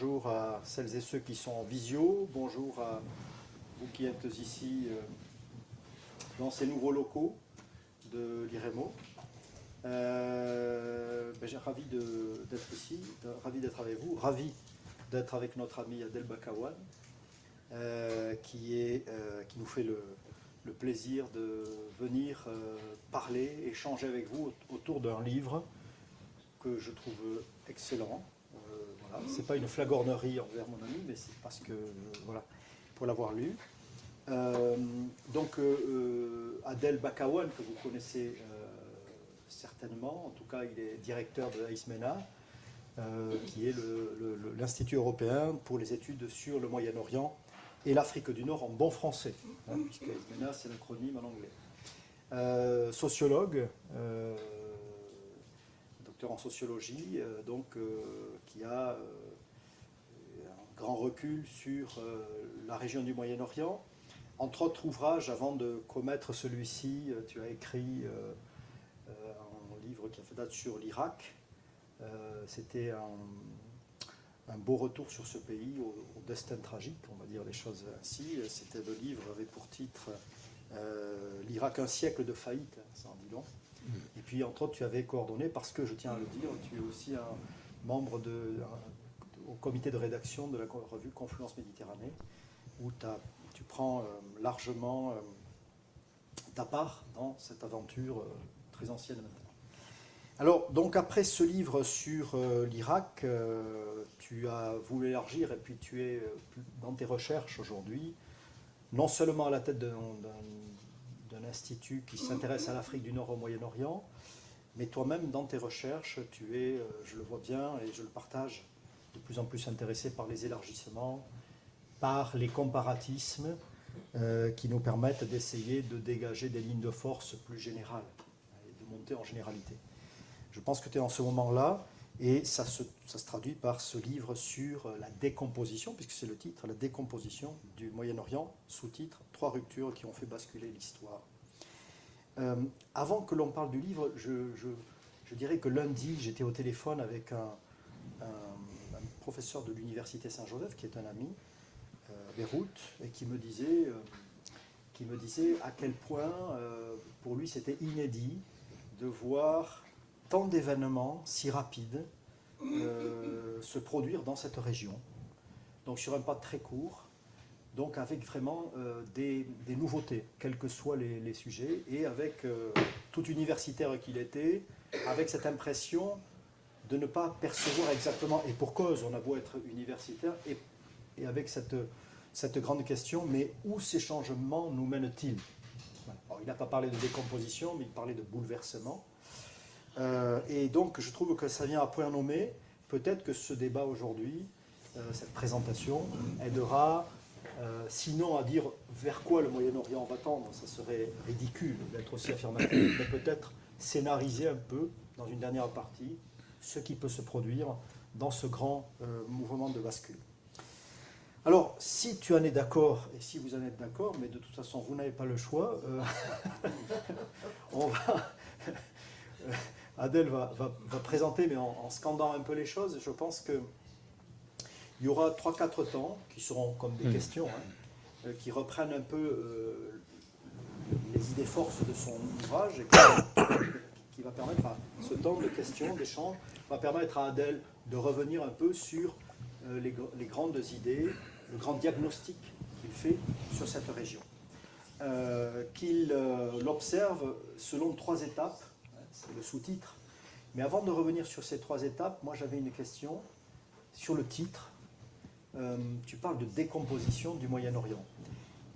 bonjour à celles et ceux qui sont en visio, bonjour à vous qui êtes ici dans ces nouveaux locaux de l'IREMO. J'ai ravi d'être ici, ravi d'être avec vous, ravi d'être avec notre ami Adel Bakawan, qui nous fait le plaisir de venir parler, échanger avec vous autour d'un livre que je trouve excellent. Voilà. Ce n'est pas une flagornerie envers mon ami, mais c'est parce que, voilà, pour l'avoir lu. Adel Bakawan, que vous connaissez certainement, en tout cas il est directeur de AISMENA, qui est l'Institut européen pour les études sur le Moyen-Orient et l'Afrique du Nord en bon français, puisque AISMENA c'est l'acronyme en anglais. Sociologue, docteur en sociologie, qui a un grand recul sur la région du Moyen-Orient. Entre autres ouvrages, avant de commettre celui-ci, tu as écrit un livre qui a fait date sur l'Irak. C'était un beau retour sur ce pays au destin tragique, on va dire les choses ainsi. C'était le livre avait pour titre l'Irak, un siècle de faillite, ça en dit long. Et puis entre autres tu avais coordonné, parce que je tiens à le dire, tu es aussi un membre au comité de rédaction de la revue Confluence Méditerranée, où tu prends largement ta part dans cette aventure très ancienne maintenant. Alors, donc après ce livre sur l'Irak, tu as voulu élargir, et puis tu es dans tes recherches aujourd'hui, non seulement à la tête d'un institut qui s'intéresse à l'Afrique du Nord, au Moyen-Orient, mais toi-même, dans tes recherches, tu es, je le vois bien et je le partage, de plus en plus intéressé par les élargissements, par les comparatismes qui nous permettent d'essayer de dégager des lignes de force plus générales et de monter en généralité. Je pense que tu es en ce moment-là, et ça se traduit par ce livre sur la décomposition, puisque c'est le titre, la décomposition du Moyen-Orient, sous-titre « 3 ruptures qui ont fait basculer l'histoire ». Avant que l'on parle du livre, je dirais que lundi, j'étais au téléphone avec un professeur de l'université Saint-Joseph, qui est un ami, Beyrouth, et qui me disait à quel point, pour lui, c'était inédit de voir tant d'événements si rapides se produire dans cette région. Donc sur un pas très court, donc avec vraiment des nouveautés, quels que soient les sujets, et avec tout universitaire qu'il était, avec cette impression de ne pas percevoir exactement, et pour cause, on a beau être universitaire, et avec cette grande question, mais où ces changements nous mènent-ils? Alors, il n'a pas parlé de décomposition, mais il parlait de bouleversement. Et donc, je trouve que ça vient à point nommé. Peut-être que ce débat aujourd'hui, cette présentation, aidera, sinon à dire vers quoi le Moyen-Orient va tendre, ça serait ridicule d'être aussi affirmatif, mais peut-être scénariser un peu, dans une dernière partie, ce qui peut se produire dans ce grand mouvement de bascule. Alors, si tu en es d'accord, et si vous en êtes d'accord, mais de toute façon, vous n'avez pas le choix, Adel va présenter, mais en scandant un peu les choses. Je pense qu'il y aura 3-4 temps, qui seront comme des questions, qui reprennent un peu les idées forces de son ouvrage, et qui va permettre, ce temps de questions, d'échanges, va permettre à Adel de revenir un peu sur les grandes idées, le grand diagnostic qu'il fait sur cette région. Qu'il l'observe selon 3 étapes, c'est le sous-titre. Mais avant de revenir sur ces 3 étapes, moi j'avais une question sur le titre. Tu parles de décomposition du Moyen-Orient.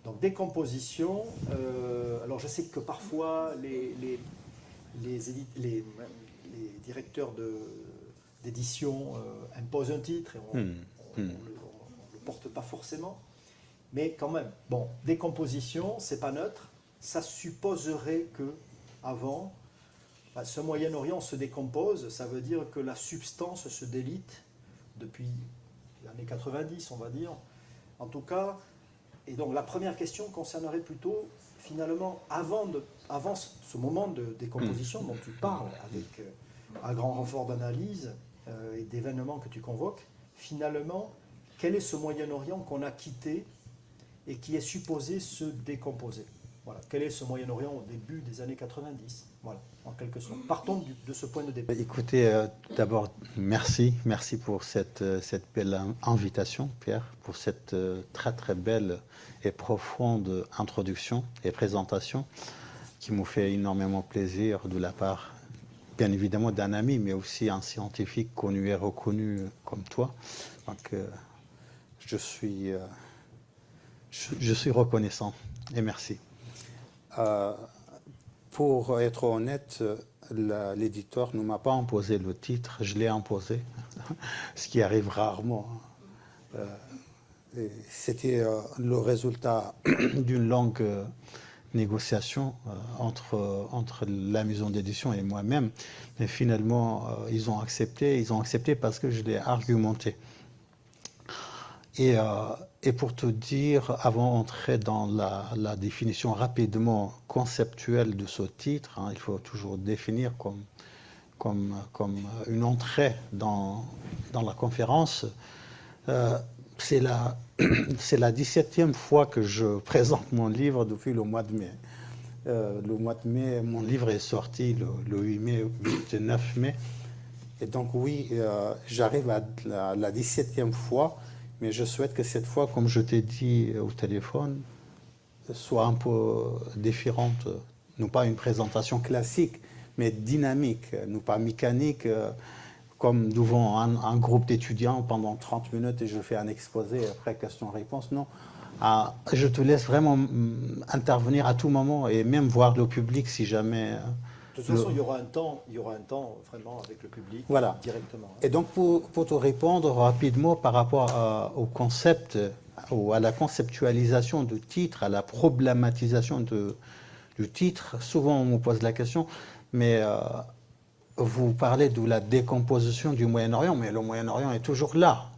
Donc décomposition, alors je sais que parfois les directeurs d'édition imposent un titre et on ne le porte pas forcément. Mais quand même, bon, décomposition, c'est pas neutre. Ça supposerait que, avant, ce Moyen-Orient se décompose. Ça veut dire que la substance se délite depuis les années 90, on va dire. En tout cas, et donc la première question concernerait plutôt, finalement, avant ce moment de décomposition dont tu parles, avec un grand renfort d'analyse et d'événements que tu convoques, finalement, quel est ce Moyen-Orient qu'on a quitté et qui est supposé se décomposer. Voilà. Quel est ce Moyen-Orient au début des années 90? Voilà, en quelque sorte. Partons de ce point de départ. Écoutez, d'abord, merci pour cette belle invitation, Pierre, pour cette très très belle et profonde introduction et présentation qui nous fait énormément plaisir de la part, bien évidemment, d'un ami, mais aussi un scientifique connu et reconnu comme toi. Donc, je suis reconnaissant et merci. Pour être honnête, l'éditeur ne m'a pas imposé le titre, je l'ai imposé, ce qui arrive rarement. C'était le résultat d'une longue négociation entre la maison d'édition et moi-même. Mais finalement, ils ont accepté parce que je l'ai argumenté. Et pour te dire, avant d'entrer dans la définition rapidement conceptuelle de ce titre, il faut toujours définir comme une entrée dans la conférence. C'est la 17e fois que je présente mon livre depuis le mois de mai. Le mois de mai, mon livre est sorti le 8 mai, 8 et 9 mai. Et donc oui, j'arrive à la 17e fois. Mais je souhaite que cette fois, comme je t'ai dit au téléphone, soit un peu différente. Non pas une présentation classique, mais dynamique, non pas mécanique, comme devant un groupe d'étudiants pendant 30 minutes et je fais un exposé après question-réponse. Non, je te laisse vraiment intervenir à tout moment et même voir le public si jamais... De toute façon, il y aura un temps vraiment avec le public, voilà, directement. Et donc, pour te répondre rapidement par rapport au concept, ou à la conceptualisation du titre, à la problématisation du titre, souvent on me pose la question, mais vous parlez de la décomposition du Moyen-Orient, mais le Moyen-Orient est toujours là.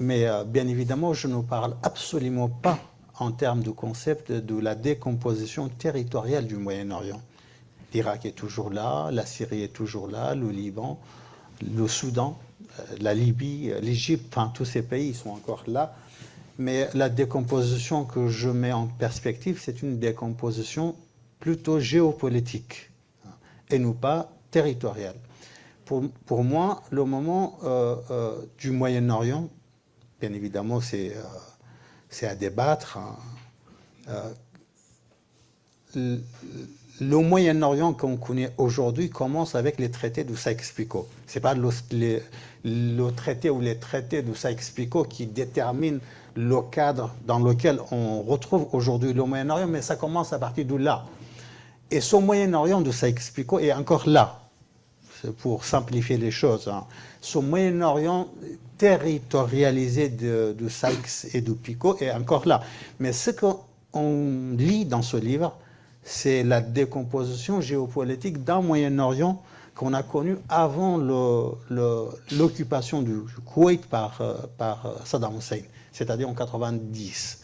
Mais bien évidemment, je ne parle absolument pas en termes de concept de la décomposition territoriale du Moyen-Orient. L'Irak est toujours là, la Syrie est toujours là, le Liban, le Soudan, la Libye, l'Égypte, enfin tous ces pays sont encore là. Mais la décomposition que je mets en perspective, c'est une décomposition plutôt géopolitique et non pas territoriale. Pour moi, le moment du Moyen-Orient, bien évidemment, c'est à débattre. Le Moyen-Orient qu'on connaît aujourd'hui commence avec les traités de Sykes-Picot. Ce n'est pas le traité ou les traités de Sykes-Picot qui déterminent le cadre dans lequel on retrouve aujourd'hui le Moyen-Orient, mais ça commence à partir de là. Et ce Moyen-Orient de Sykes-Picot est encore là, c'est pour simplifier les choses. Ce Moyen-Orient territorialisé de Sykes et de Picot est encore là. Mais ce qu'on lit dans ce livre, c'est la décomposition géopolitique d'un Moyen-Orient qu'on a connu avant l'occupation du Koweït par Saddam Hussein, c'est-à-dire en 90.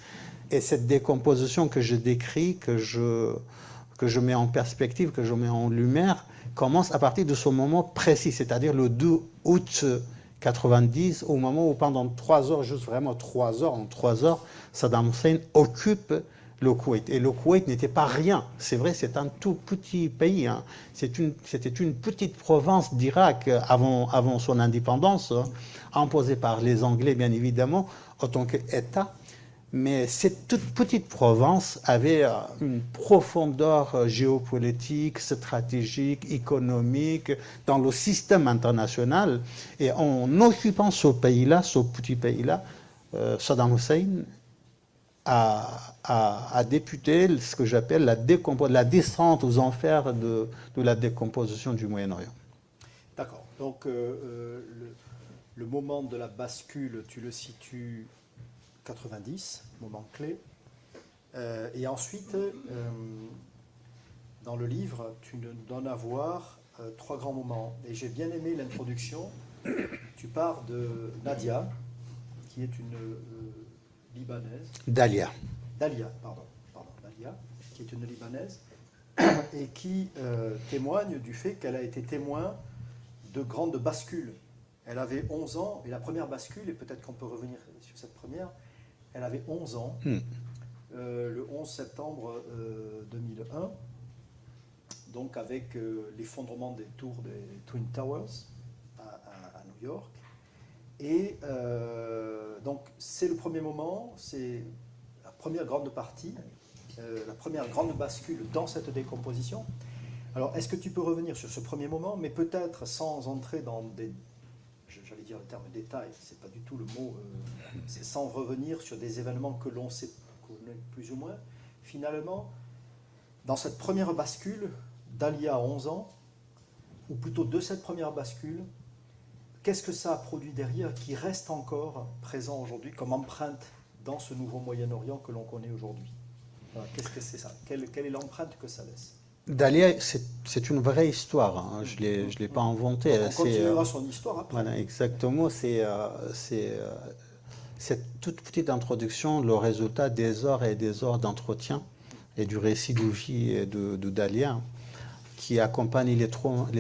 Et cette décomposition que je décris, que je mets en perspective, que je mets en lumière, commence à partir de ce moment précis, c'est-à-dire le 2 août 90, au moment où pendant 3 heures, juste vraiment 3 heures, en 3 heures, Saddam Hussein occupe le Koweït. Et le Koweït n'était pas rien. C'est vrai, c'est un tout petit pays. C'était une petite province d'Irak avant son indépendance, imposée par les Anglais, bien évidemment, en tant qu'État. Mais cette toute petite province avait une profondeur géopolitique, stratégique, économique dans le système international. Et en occupant ce pays-là, ce petit pays-là, Saddam Hussein a député ce que j'appelle la descente aux enfers de la décomposition du Moyen-Orient. D'accord. Donc, le moment de la bascule, tu le situes 90, moment clé. Et ensuite, dans le livre, tu nous donnes à voir 3 grands moments. Et j'ai bien aimé l'introduction. Tu pars de Nadia, qui est une Libanaise. Dalia, qui est une Libanaise, et qui témoigne du fait qu'elle a été témoin de grandes bascules. Elle avait 11 ans, et la première bascule, et peut-être qu'on peut revenir sur cette première, elle avait 11 ans, le 11 septembre 2001, donc avec l'effondrement des tours des Twin Towers à New York. Et donc c'est le premier moment, c'est la première grande partie, la première grande bascule dans cette décomposition. Alors est-ce que tu peux revenir sur ce premier moment, mais peut-être sans entrer dans des, j'allais dire le terme détail, c'est pas du tout le mot, c'est sans revenir sur des événements que l'on sait plus ou moins. Finalement, dans cette première bascule d'il y a 11 ans, ou plutôt de cette première bascule, qu'est-ce que ça a produit derrière qui reste encore présent aujourd'hui comme empreinte dans ce nouveau Moyen-Orient que l'on connaît aujourd'hui? Voilà, qu'est-ce que c'est ça? Quelle est l'empreinte que ça laisse? Dalia, c'est une vraie histoire, hein. Je ne l'ai pas inventée. On continuera son histoire après. Voilà, exactement. C'est cette toute petite introduction, le résultat des heures et des heures d'entretien et du récit de vie de Dalia, qui accompagne les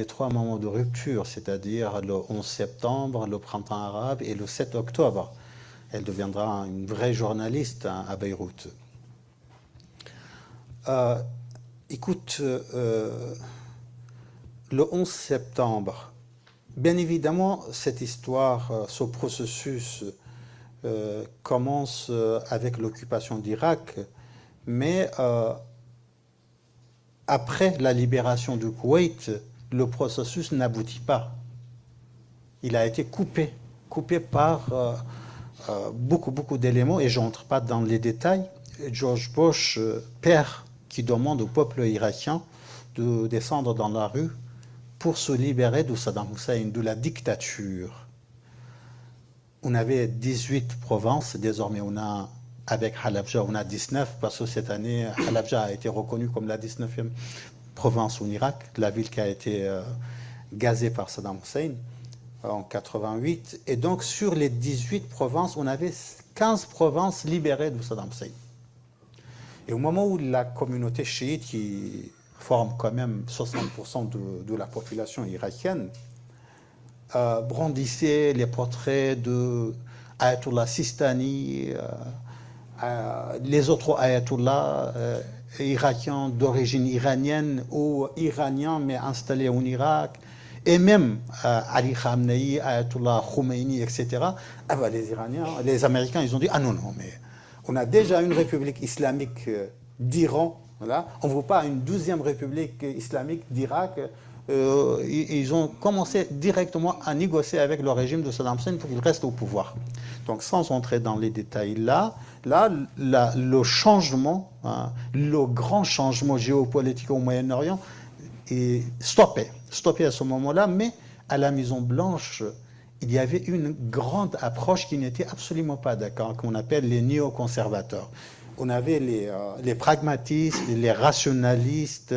trois moments de rupture, c'est-à-dire le 11 septembre, le printemps arabe et le 7 octobre. Elle deviendra une vraie journaliste à Beyrouth. Écoute, le 11 septembre, bien évidemment, cette histoire, ce processus commence avec l'occupation d'Irak, mais après la libération du Koweït, le processus n'aboutit pas. Il a été coupé par beaucoup d'éléments, et je n'entre pas dans les détails. George Bush, père, qui demande au peuple irakien de descendre dans la rue pour se libérer de Saddam Hussein, de la dictature. On avait 18 provinces, désormais on a, avec Halabja, on a 19, parce que cette année, Halabja a été reconnue comme la 19e province en Irak, la ville qui a été gazée par Saddam Hussein en 88. Et donc sur les 18 provinces, on avait 15 provinces libérées de Saddam Hussein. Et au moment où la communauté chiite, qui forme quand même 60% de la population irakienne, brandissait les portraits de Ayatollah Sistani, les autres ayatollahs irakiens d'origine iranienne ou iraniens mais installés en Irak, et même Ali Khamenei, Ayatollah Khomeini, etc. Ah ben, les Américains, ils ont dit « Ah non, mais on a déjà une république islamique d'Iran, voilà. On ne veut pas une 12e république islamique d'Irak. » Ils ont commencé directement à négocier avec le régime de Saddam Hussein pour qu'il reste au pouvoir. Donc sans entrer dans les détails le changement, le grand changement géopolitique au Moyen-Orient est stoppé à ce moment-là, mais à la Maison-Blanche, il y avait une grande approche qui n'était absolument pas d'accord, qu'on appelle les néoconservateurs. On avait les pragmatistes, les rationalistes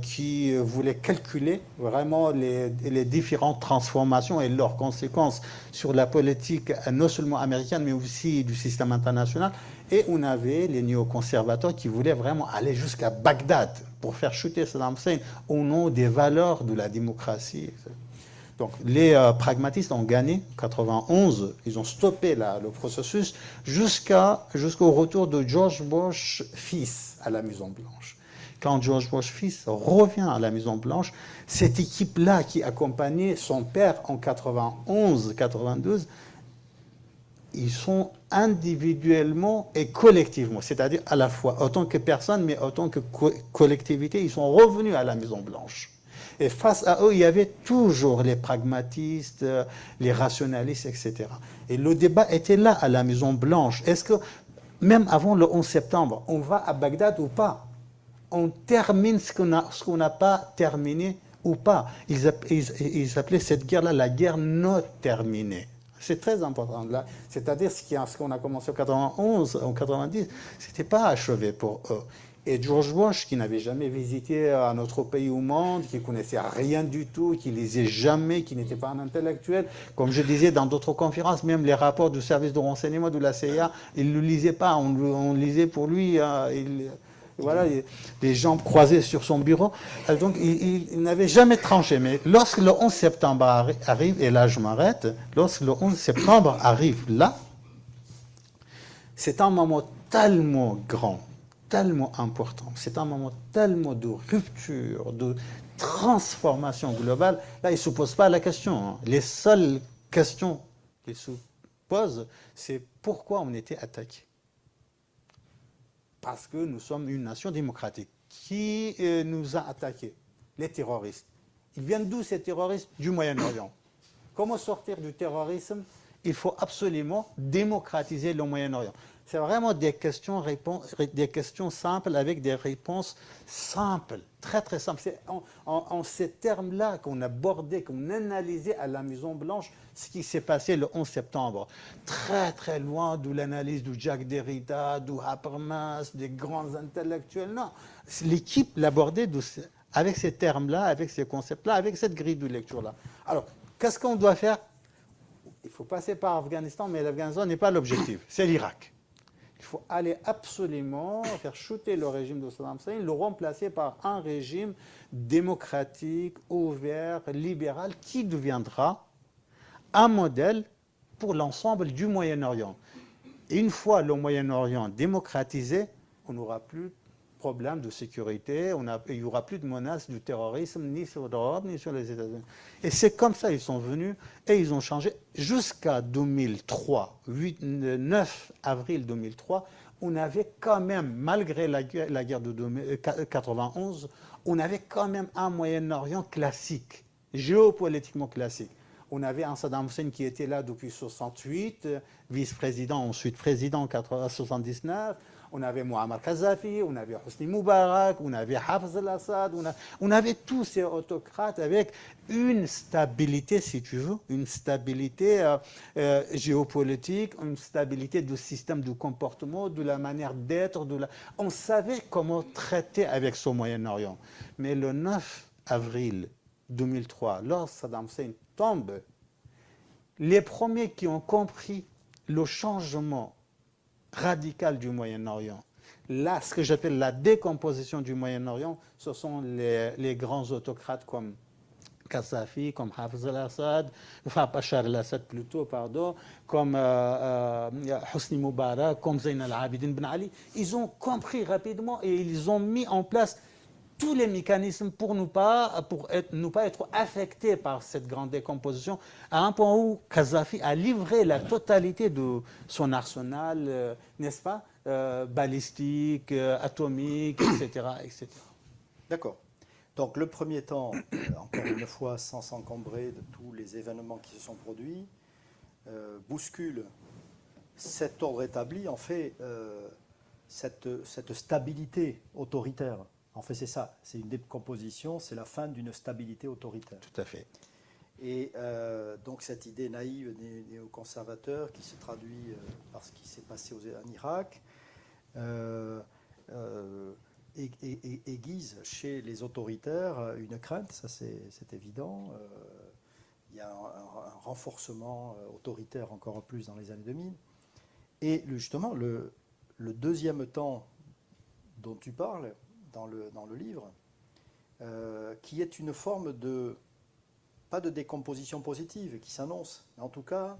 qui voulaient calculer vraiment les différentes transformations et leurs conséquences sur la politique non seulement américaine mais aussi du système international. Et on avait les néoconservateurs qui voulaient vraiment aller jusqu'à Bagdad pour faire chuter Saddam Hussein au nom des valeurs de la démocratie. Donc les pragmatistes ont gagné en 91, ils ont stoppé le processus jusqu'au retour de George Bush fils à la Maison-Blanche. Quand George Bush fils revient à la Maison-Blanche, cette équipe-là qui accompagnait son père en 91-92, ils sont individuellement et collectivement, c'est-à-dire à la fois autant que personne, mais autant que collectivité, ils sont revenus à la Maison-Blanche. Et face à eux, il y avait toujours les pragmatistes, les rationalistes, etc. Et le débat était là, à la Maison-Blanche. Est-ce que, même avant le 11 septembre, on va à Bagdad ou pas? On termine ce qu'on n'a pas terminé ou pas? Ils appelaient cette guerre-là la guerre non terminée. C'est très important là. C'est-à-dire ce qu'on a commencé en 91, en 90, c'était pas achevé pour eux. Et George Bush, qui n'avait jamais visité un autre pays au monde, qui connaissait rien du tout, qui lisait jamais, qui n'était pas un intellectuel, comme je disais dans d'autres conférences, même les rapports du service de renseignement de la CIA, il ne le lisait pas, on lisait pour lui. voilà, les jambes croisées sur son bureau. Donc, il n'avait jamais tranché. Mais lorsque le 11 septembre arrive, et là je m'arrête, lorsque le 11 septembre arrive là, c'est un moment tellement grand, tellement important, c'est un moment tellement de rupture, de transformation globale. Là, il ne se pose pas la question, hein. Les seules questions qu'il se pose, c'est pourquoi on était attaqué. Parce que nous sommes une nation démocratique. Qui nous a attaqués? Les terroristes. Ils viennent d'où ces terroristes? Du Moyen-Orient. Comment sortir du terrorisme? Il faut absolument démocratiser le Moyen-Orient. C'est vraiment des questions simples avec des réponses simples, très très simples. C'est en ces termes-là qu'on a abordé, qu'on a analysé à la Maison-Blanche ce qui s'est passé le 11 septembre. Très très loin de l'analyse de Jacques Derrida, de Habermas, des grands intellectuels. Non, l'équipe l'abordait avec ces termes-là, avec ces concepts-là, avec cette grille de lecture-là. Alors, qu'est-ce qu'on doit faire? Il faut passer par l'Afghanistan, mais l'Afghanistan n'est pas l'objectif, c'est l'Irak. Il faut aller absolument faire chuter le régime de Saddam Hussein, le remplacer par un régime démocratique, ouvert, libéral, qui deviendra un modèle pour l'ensemble du Moyen-Orient. Une fois le Moyen-Orient démocratisé, on n'aura plus de problème de sécurité, il n'y aura plus de menace du terrorisme, ni sur l'Europe, ni sur les États-Unis. Et c'est comme ça qu'ils sont venus et ils ont changé jusqu'à 2003, 9 avril 2003, on avait quand même, malgré la guerre de 91, on avait quand même un Moyen-Orient classique, géopolitiquement classique. On avait un Saddam Hussein qui était là depuis 68, vice-président, ensuite président en 1979. On avait Muammar Kadhafi, on avait Hosni Moubarak, on avait Hafez al-Assad, on avait tous ces autocrates avec une stabilité, si tu veux, une stabilité géopolitique, une stabilité du système de comportement, de la manière d'être. On savait comment traiter avec ce Moyen-Orient. Mais le 9 avril 2003, lorsque Saddam Hussein tombe, les premiers qui ont compris le changement radical du Moyen-Orient, là, ce que j'appelle la décomposition du Moyen-Orient, ce sont les grands autocrates comme Kadhafi, comme Hafez al-Assad, enfin Bachar al-Assad plutôt, pardon, comme Hosni Moubarak, comme Zayn al-Abidine Ben Ali. Ils ont compris rapidement et ils ont mis en place tous les mécanismes pour ne pas être affectés par cette grande décomposition, à un point où Kadhafi a livré la totalité de son arsenal, n'est-ce pas, balistique, atomique, etc., etc. D'accord. Donc le premier temps, encore une fois, sans s'encombrer de tous les événements qui se sont produits, bouscule cet ordre établi, en fait, cette stabilité autoritaire. En fait, c'est ça, c'est une décomposition, c'est la fin d'une stabilité autoritaire. Tout à fait. Et donc cette idée naïve néoconservateur qui se traduit par ce qui s'est passé en Irak aiguise chez les autoritaires une crainte, ça c'est évident. Il y a un renforcement autoritaire encore plus dans les années 2000. Et justement, le deuxième temps dont tu parles, dans le livre, qui est une forme de, pas de décomposition positive qui s'annonce, mais en tout cas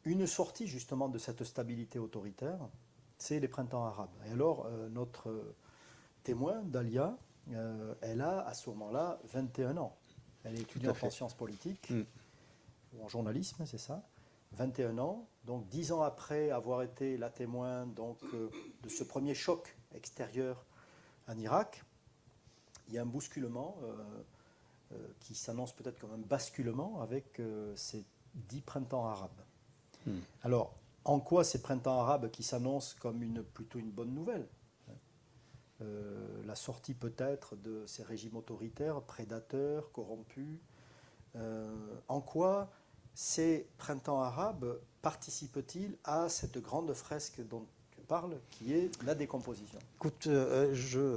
une sortie justement de cette stabilité autoritaire, c'est les printemps arabes. Et alors notre témoin, Dalia, elle a à ce moment-là 21 ans. Elle est étudiante en sciences politiques, ou en journalisme, c'est ça, 21 ans, donc 10 ans après avoir été la témoin donc, de ce premier choc extérieur en Irak, il y a un bousculement qui s'annonce peut-être comme un basculement avec ces 10 printemps arabes. Alors, en quoi ces printemps arabes qui s'annoncent comme plutôt une bonne nouvelle, la sortie peut-être de ces régimes autoritaires, prédateurs, corrompus, en quoi ces printemps arabes participent-ils à cette grande fresque dont parle, qui est la décomposition? Écoute,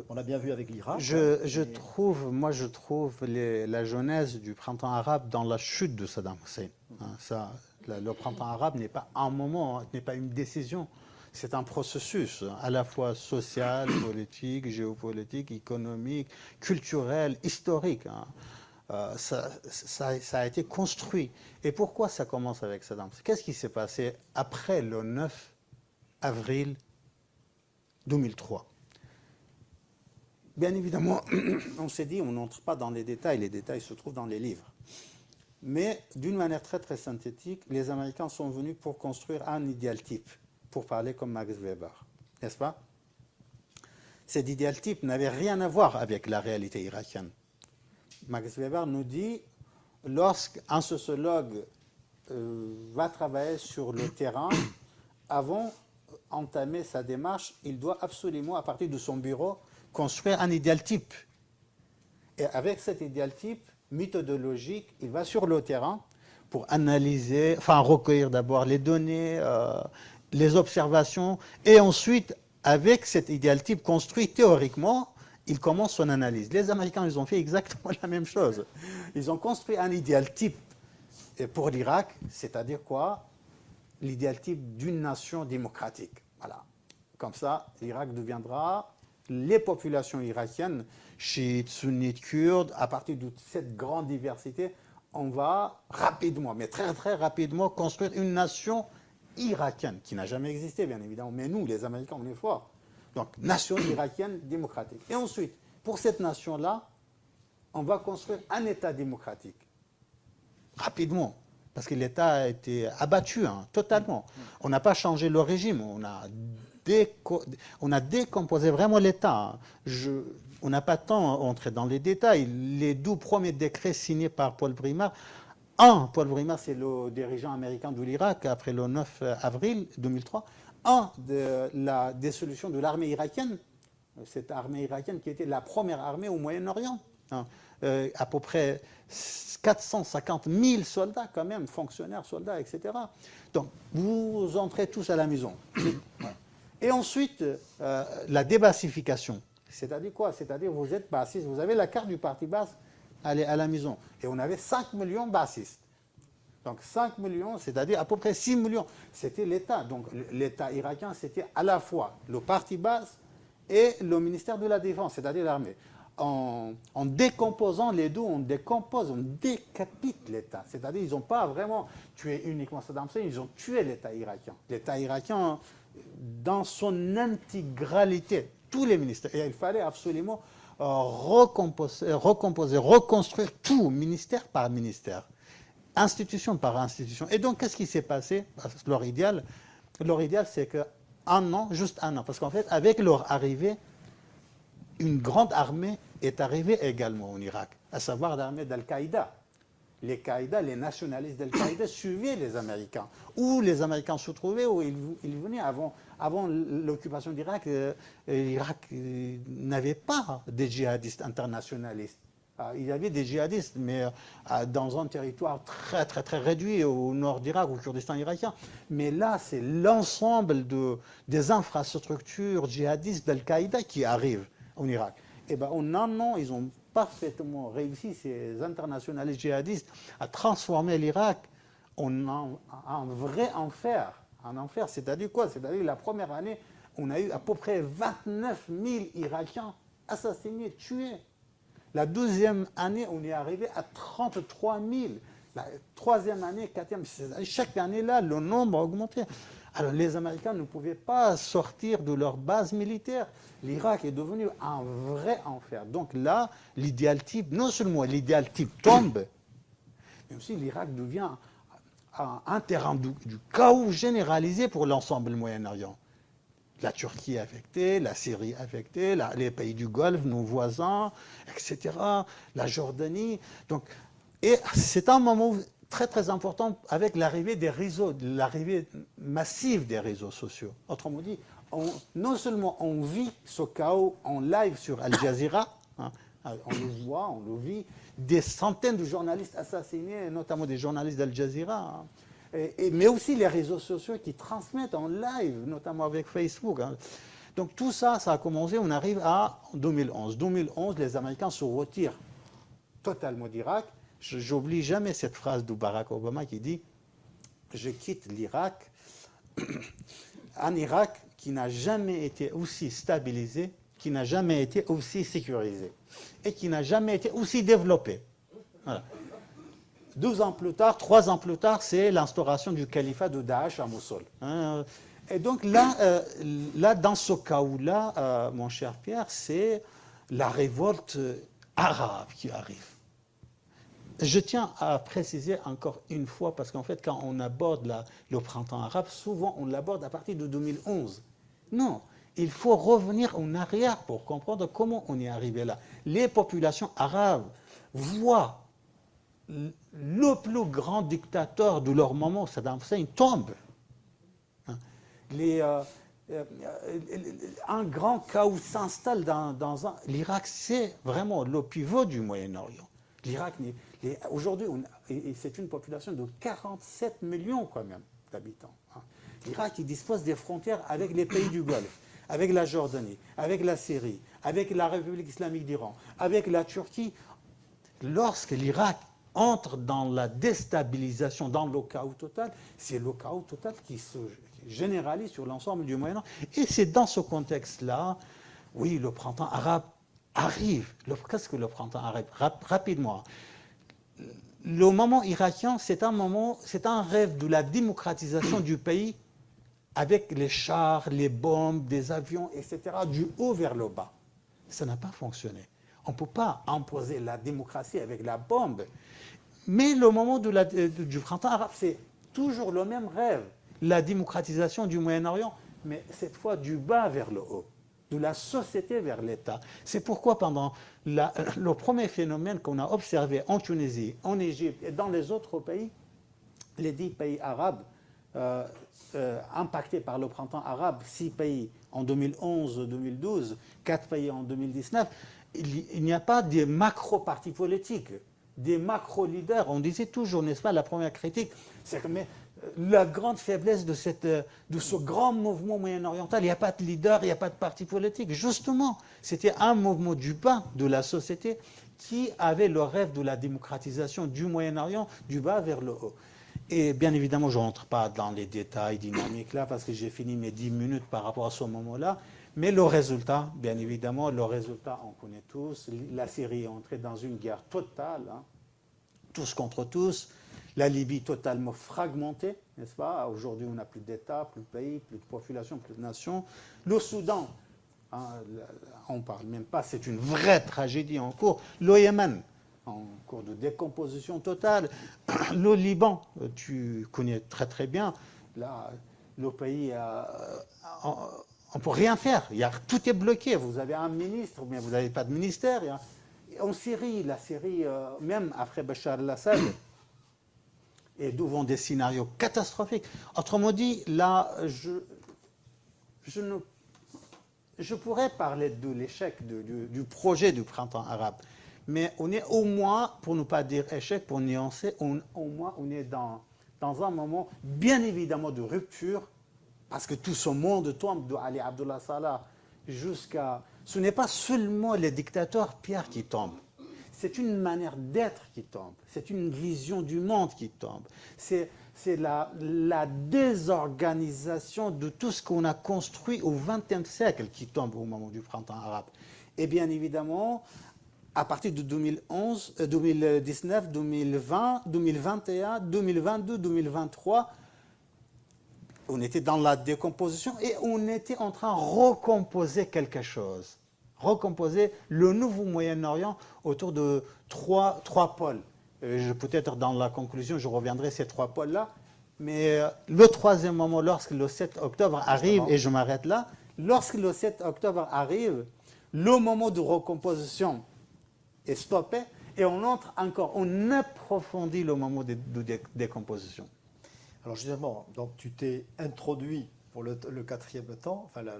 on a bien vu avec l'Irak. Je trouve la genèse du printemps arabe dans la chute de Saddam Hussein. Le printemps arabe n'est pas un moment, n'est pas une décision. c'est un processus à la fois social, politique, géopolitique, économique, culturel, historique. Ça a été construit. Et pourquoi ça commence avec Saddam? Qu'est-ce qui s'est passé après le 9 avril 2003? Bien évidemment, on s'est dit, on n'entre pas dans les détails se trouvent dans les livres. Mais d'une manière très très synthétique, les Américains sont venus pour construire un idéal type, pour parler comme Max Weber, n'est-ce pas? Cet idéal type n'avait rien à voir avec la réalité irakienne. Max Weber nous dit, lorsqu'un sociologue va travailler sur le terrain, avant d'entamer sa démarche, il doit absolument, à partir de son bureau, construire un idéal type. Et avec cet idéal type méthodologique, il va sur le terrain pour analyser, enfin recueillir d'abord les données, les observations, et ensuite, avec cet idéal type construit théoriquement, il commence son analyse. Les Américains, ils ont fait exactement la même chose. Ils ont construit un idéal type pour l'Irak, c'est-à-dire quoi? L'idéal type d'une nation démocratique. Voilà. Comme ça, l'Irak deviendra, les populations irakiennes, chiites, sunnites, kurdes, à partir de cette grande diversité, on va rapidement, mais très très rapidement, construire une nation irakienne, qui n'a jamais existé, bien évidemment. Mais nous, les Américains, on est forts. Donc, nation irakienne démocratique. Et ensuite, pour cette nation-là, on va construire un État démocratique. Rapidement. Parce que l'État a été abattu, totalement. On n'a pas changé le régime. On a décomposé vraiment l'État. On n'a pas de temps à entrer dans les détails. Les 12 premiers décrets signés par Paul Brimard. Paul Brimard, c'est le dirigeant américain de l'Irak après le 9 avril 2003. De la dissolution de l'armée irakienne, cette armée irakienne qui était la première armée au Moyen-Orient. À peu près 450 000 soldats quand même, fonctionnaires, soldats, etc. Donc, vous entrez tous à la maison. Et ensuite, la débassification. C'est-à-dire quoi? C'est-à-dire vous êtes bassiste, vous avez la carte du parti basse, allez à la maison. Et on avait 5 millions de bassistes. Donc 5 millions, c'est-à-dire à peu près 6 millions. C'était l'État. Donc l'État irakien, c'était à la fois le parti basse et le ministère de la Défense, c'est-à-dire l'armée. En décomposant les deux, on décompose, on décapite l'État. C'est-à-dire qu'ils n'ont pas vraiment tué uniquement Saddam Hussein, ils ont tué l'État irakien. L'État irakien, dans son intégralité, tous les ministères. Et il fallait absolument recomposer, reconstruire tout, ministère par ministère, institution par institution. Et donc, qu'est-ce qui s'est passé? Leur idéal, c'est qu'un an, juste un an, parce qu'en fait, avec leur arrivée, une grande armée est arrivée également en Irak, à savoir l'armée d'Al-Qaïda. Les nationalistes d'Al-Qaïda suivaient les Américains. Où les Américains se trouvaient, où ils venaient avant l'occupation d'Irak. L'Irak n'avait pas des djihadistes internationalistes. Il y avait des djihadistes, mais dans un territoire très, très, très réduit au nord d'Irak, au Kurdistan irakien. Mais là, c'est l'ensemble des infrastructures djihadistes d'Al-Qaïda qui arrivent en Irak. Et bien, en un an, ils ont parfaitement réussi, ces internationalistes djihadistes, à transformer l'Irak en un vrai enfer. Un enfer, c'est-à-dire quoi? C'est-à-dire la première année, on a eu à peu près 29 000 Irakiens assassinés, tués. La deuxième année, on est arrivé à 33 000. La troisième année, quatrième, chaque année là, le nombre a augmenté. Alors les Américains ne pouvaient pas sortir de leur base militaire. L'Irak est devenu un vrai enfer. Donc là, l'idéal type, non seulement l'idéal type tombe, mais aussi l'Irak devient un terrain du chaos généralisé pour l'ensemble du Moyen-Orient. La Turquie affectée, la Syrie affectée, les pays du Golfe, nos voisins, etc., la Jordanie. Donc, et c'est un moment très très important avec l'arrivée des réseaux, l'arrivée massive des réseaux sociaux. Autrement dit, non seulement on vit ce chaos en live sur Al Jazeera, on le voit, on le vit, des centaines de journalistes assassinés, notamment des journalistes d'Al Jazeera, mais aussi les réseaux sociaux qui transmettent en live, notamment avec Facebook. Donc tout ça, ça a commencé, on arrive à 2011. 2011, les Américains se retirent totalement d'Irak. Je n'oublie jamais cette phrase de Barack Obama qui dit « Je quitte l'Irak un Irak qui n'a jamais été aussi stabilisé, qui n'a jamais été aussi sécurisé et qui n'a jamais été aussi développé. Voilà. 12 ans plus tard, 3 ans plus tard, c'est l'instauration du califat de Daesh à Mossoul. Et donc là, dans ce cas-là, mon cher Pierre, c'est la révolte arabe qui arrive. Je tiens à préciser encore une fois, parce qu'en fait, quand on aborde le printemps arabe, souvent on l'aborde à partir de 2011. Non, il faut revenir en arrière pour comprendre comment on est arrivé là. Les populations arabes voient le plus grand dictateur de leur moment, Saddam Hussein, tombe. Un grand chaos s'installe dans un... L'Irak, c'est vraiment le pivot du Moyen-Orient. L'Irak, aujourd'hui, c'est une population de 47 millions quand même d'habitants. L'Irak, il dispose des frontières avec les pays du Golfe, avec la Jordanie, avec la Syrie, avec la République islamique d'Iran, avec la Turquie. Lorsque l'Irak entre dans la déstabilisation, dans le chaos total, c'est le chaos total qui se généralise sur l'ensemble du Moyen-Orient. Et c'est dans ce contexte-là, oui, le printemps arabe arrive. Qu'est-ce que le printemps arabe? Rapidement. Le moment irakien, c'est un rêve de la démocratisation du pays avec les chars, les bombes, des avions, etc., du haut vers le bas. Ça n'a pas fonctionné. On ne peut pas imposer la démocratie avec la bombe. Mais le moment du printemps arabe, c'est toujours le même rêve. La démocratisation du Moyen-Orient, mais cette fois du bas vers le haut, de la société vers l'État. C'est pourquoi pendant le premier phénomène qu'on a observé en Tunisie, en Égypte et dans les autres pays, les 10 pays arabes impactés par le printemps arabe, 6 pays en 2011-2012, 4 pays en 2019, il n'y a pas de macro-partis politiques, des macro-leaders. On disait toujours, n'est-ce pas, la première critique, c'est que la grande faiblesse de ce grand mouvement moyen-oriental, il n'y a pas de leader, il n'y a pas de parti politique. Justement, c'était un mouvement du bas de la société qui avait le rêve de la démocratisation du Moyen-Orient, du bas vers le haut. Et bien évidemment, je ne rentre pas dans les détails dynamiques là, parce que j'ai fini mes 10 minutes par rapport à ce moment-là. Mais le résultat, bien évidemment, le résultat, on connaît tous. La Syrie est entrée dans une guerre totale, tous contre tous. La Libye totalement fragmentée, n'est-ce pas? Aujourd'hui, on n'a plus d'État, plus de pays, plus de population, plus de nations. Le Soudan, on ne parle même pas, c'est une vraie tragédie en cours. Le Yémen, en cours de décomposition totale. Le Liban, tu connais très très bien. Là, le pays, on ne peut rien faire. Tout est bloqué. Vous avez un ministre, mais vous n'avez pas de ministère. En Syrie, la Syrie, même après Bachar el-Assad, est devant des scénarios catastrophiques. Autrement dit, là, je pourrais parler de l'échec du projet du printemps arabe, mais on est au moins, pour ne pas dire échec, pour nuancer, au moins on est dans un moment bien évidemment de rupture, parce que tout ce monde tombe de Ali Abdullah Saleh jusqu'à... Ce n'est pas seulement les dictateurs, Pierre, qui tombent. C'est une manière d'être qui tombe, c'est une vision du monde qui tombe, c'est la désorganisation de tout ce qu'on a construit au XXe siècle qui tombe au moment du printemps arabe. Et bien évidemment, à partir de 2011, 2019, 2020, 2021, 2022, 2023, on était dans la décomposition et on était en train de recomposer quelque chose. Recomposer le nouveau Moyen-Orient autour de trois pôles. Peut-être dans la conclusion, je reviendrai ces 3 pôles-là. Mais le troisième moment, lorsque le 7 octobre arrive, et je m'arrête là, lorsque le 7 octobre arrive, le moment de recomposition est stoppé et on entre encore, on approfondit le moment de décomposition. Alors justement, donc tu t'es introduit pour le 4e temps, enfin la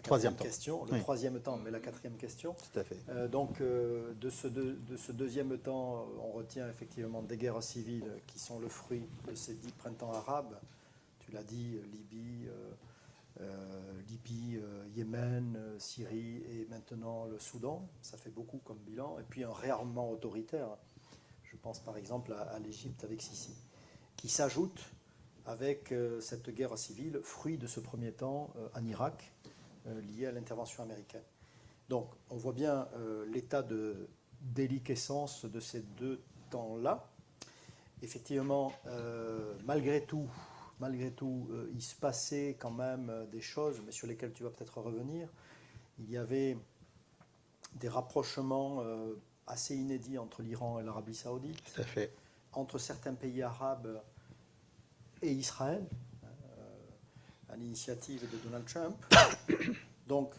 troisième question, le 3e temps, mais la 4e question. Tout à fait. De ce 2e temps, on retient effectivement des guerres civiles qui sont le fruit de ces 10 printemps arabes. Tu l'as dit, Libye, Yémen, Syrie et maintenant le Soudan. Ça fait beaucoup comme bilan. Et puis un réarmement autoritaire. Je pense par exemple à l'Égypte avec Sisi, qui s'ajoute avec cette guerre civile, fruit de ce premier temps en Irak, lié à l'intervention américaine. Donc on voit bien l'état de déliquescence de ces deux temps-là. Effectivement, malgré tout, il se passait quand même des choses, mais sur lesquelles tu vas peut-être revenir. Il y avait des rapprochements assez inédits entre l'Iran et l'Arabie Saoudite, Tout à fait. entre certains pays arabes et Israël, à l'initiative de Donald Trump. Donc,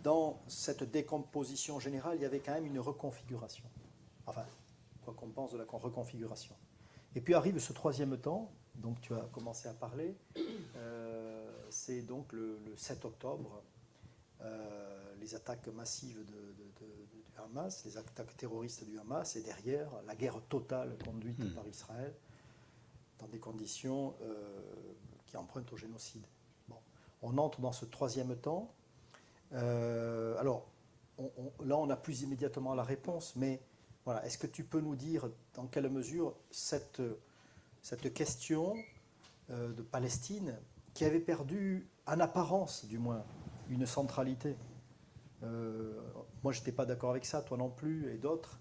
dans cette décomposition générale, il y avait quand même une reconfiguration. Enfin, quoi qu'on pense de la reconfiguration. Et puis arrive ce troisième temps, donc tu as commencé à parler, c'est donc le 7 octobre, les attaques massives du Hamas, les attaques terroristes du Hamas, et derrière la guerre totale conduite par Israël dans des conditions qui empruntent au génocide. Bon. On entre dans ce troisième temps. Alors, là, on n'a plus immédiatement la réponse, mais voilà, est-ce que tu peux nous dire dans quelle mesure cette question de Palestine, qui avait perdu, en apparence du moins, une centralité, moi je n'étais pas d'accord avec ça, toi non plus, et d'autres,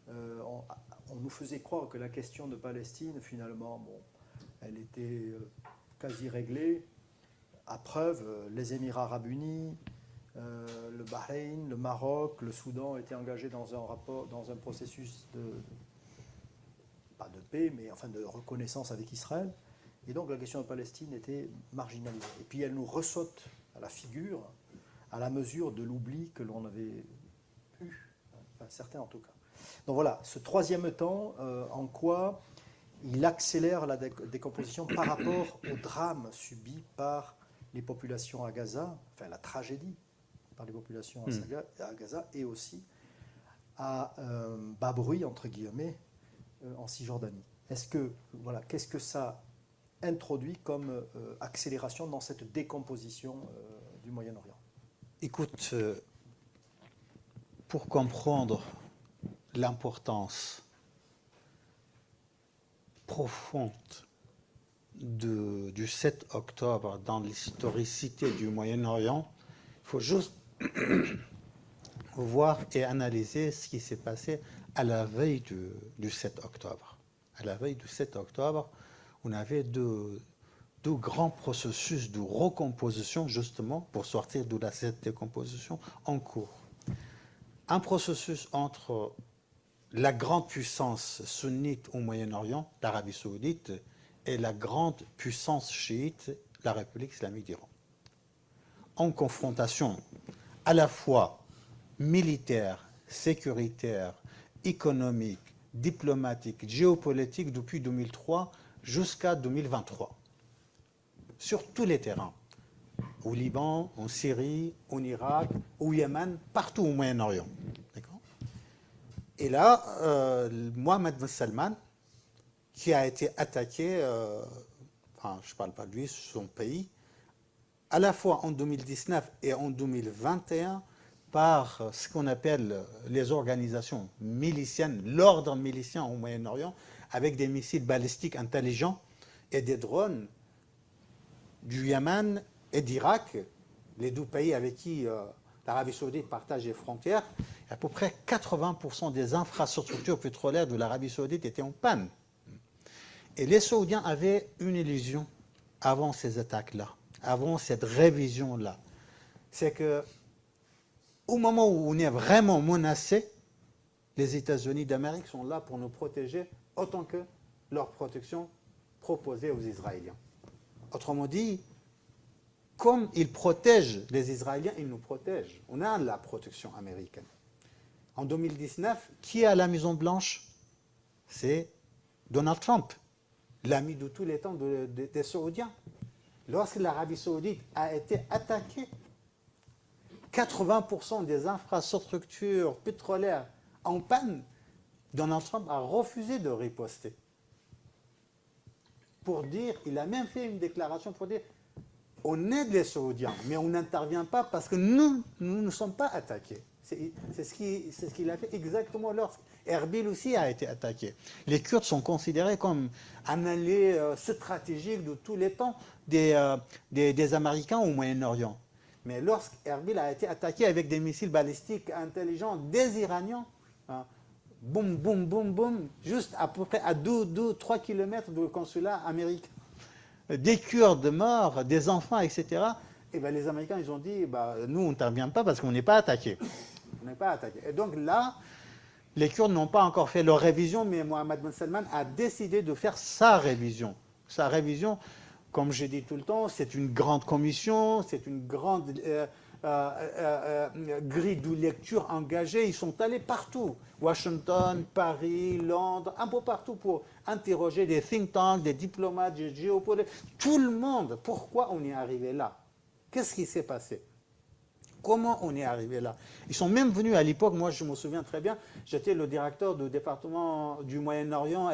on nous faisait croire que la question de Palestine, finalement, bon, elle était quasi réglée. À preuve, les Émirats arabes unis, le Bahreïn, le Maroc, le Soudan étaient engagés dans un processus pas de paix, mais enfin de reconnaissance avec Israël. Et donc la question de Palestine était marginalisée. Et puis elle nous ressaute à la figure à la mesure de l'oubli que l'on avait eu, enfin certains en tout cas. Donc voilà, ce troisième temps, en quoi il accélère la décomposition par rapport au drame subi par les populations à Gaza, enfin la tragédie par les populations à Gaza, et aussi à bas bruit, entre guillemets, en Cisjordanie. Qu'est-ce que ça introduit comme accélération dans cette décomposition du Moyen-Orient? Écoute, pour comprendre l'importance profonde du 7 octobre dans l'historicité du Moyen-Orient, il faut juste voir et analyser ce qui s'est passé à la veille du 7 octobre. À la veille du 7 octobre, on avait deux grands processus de recomposition, justement, pour sortir de cette décomposition en cours. Un processus entre la grande puissance sunnite au Moyen-Orient, l'Arabie saoudite, et la grande puissance chiite, la République islamique d'Iran. En confrontation à la fois militaire, sécuritaire, économique, diplomatique, géopolitique depuis 2003 jusqu'à 2023. Sur tous les terrains. Au Liban, en Syrie, en Irak, au Yémen, partout au Moyen-Orient. D'accord ? Et là, Mohammed bin Salman, qui a été attaqué, je ne parle pas de lui, son pays, à la fois en 2019 et en 2021, par ce qu'on appelle les organisations miliciennes, l'ordre milicien au Moyen-Orient, avec des missiles balistiques intelligents et des drones du Yémen et d'Irak, les deux pays avec qui l'Arabie saoudite partage les frontières. À peu près 80% des infrastructures pétrolières de l'Arabie saoudite étaient en panne. Et les Saoudiens avaient une illusion avant ces attaques-là, avant cette révision-là. C'est que au moment où on est vraiment menacé, les États-Unis d'Amérique sont là pour nous protéger autant que leur protection proposée aux Israéliens. Autrement dit, comme ils protègent les Israéliens, ils nous protègent. On a la protection américaine. En 2019, qui est à la Maison-Blanche? C'est Donald Trump, l'ami de tous les temps des Saoudiens. Lorsque l'Arabie saoudite a été attaquée, 80% des infrastructures pétrolières en panne, Donald Trump a refusé de riposter. Pour dire, il a même fait une déclaration pour dire on aide les Saoudiens, mais on n'intervient pas parce que nous ne sommes pas attaqués. C'est ce qu'il a fait exactement lorsqu'Erbil aussi a été attaqué. Les Kurdes sont considérés comme un allié stratégique de tous les temps des Américains au Moyen-Orient. Mais lorsqu'Erbil a été attaqué avec des missiles balistiques intelligents des Iraniens, hein, boum, boum, boum, boum, juste à peu près à 2-3 kilomètres du consulat américain, des Kurdes morts, des enfants, etc. Et ben les Américains, ils ont dit, nous, on n'intervient pas parce qu'on n'est pas attaqués. On n'est pas attaqués. Et donc là, les Kurdes n'ont pas encore fait leur révision, mais Mohammed Ben Salman a décidé de faire sa révision. Sa révision, comme je dis tout le temps, c'est une grande commission, c'est une grande grille de lecture engagée. Ils sont allés partout, Washington, Paris, Londres, un peu partout pour interroger des think tanks, des diplomates, des géopolitiques, tout le monde. Pourquoi on est arrivé là? Qu'est-ce qui s'est passé? Comment on est arrivé là? Ils sont même venus à l'époque, moi je me souviens très bien, j'étais le directeur du département du Moyen-Orient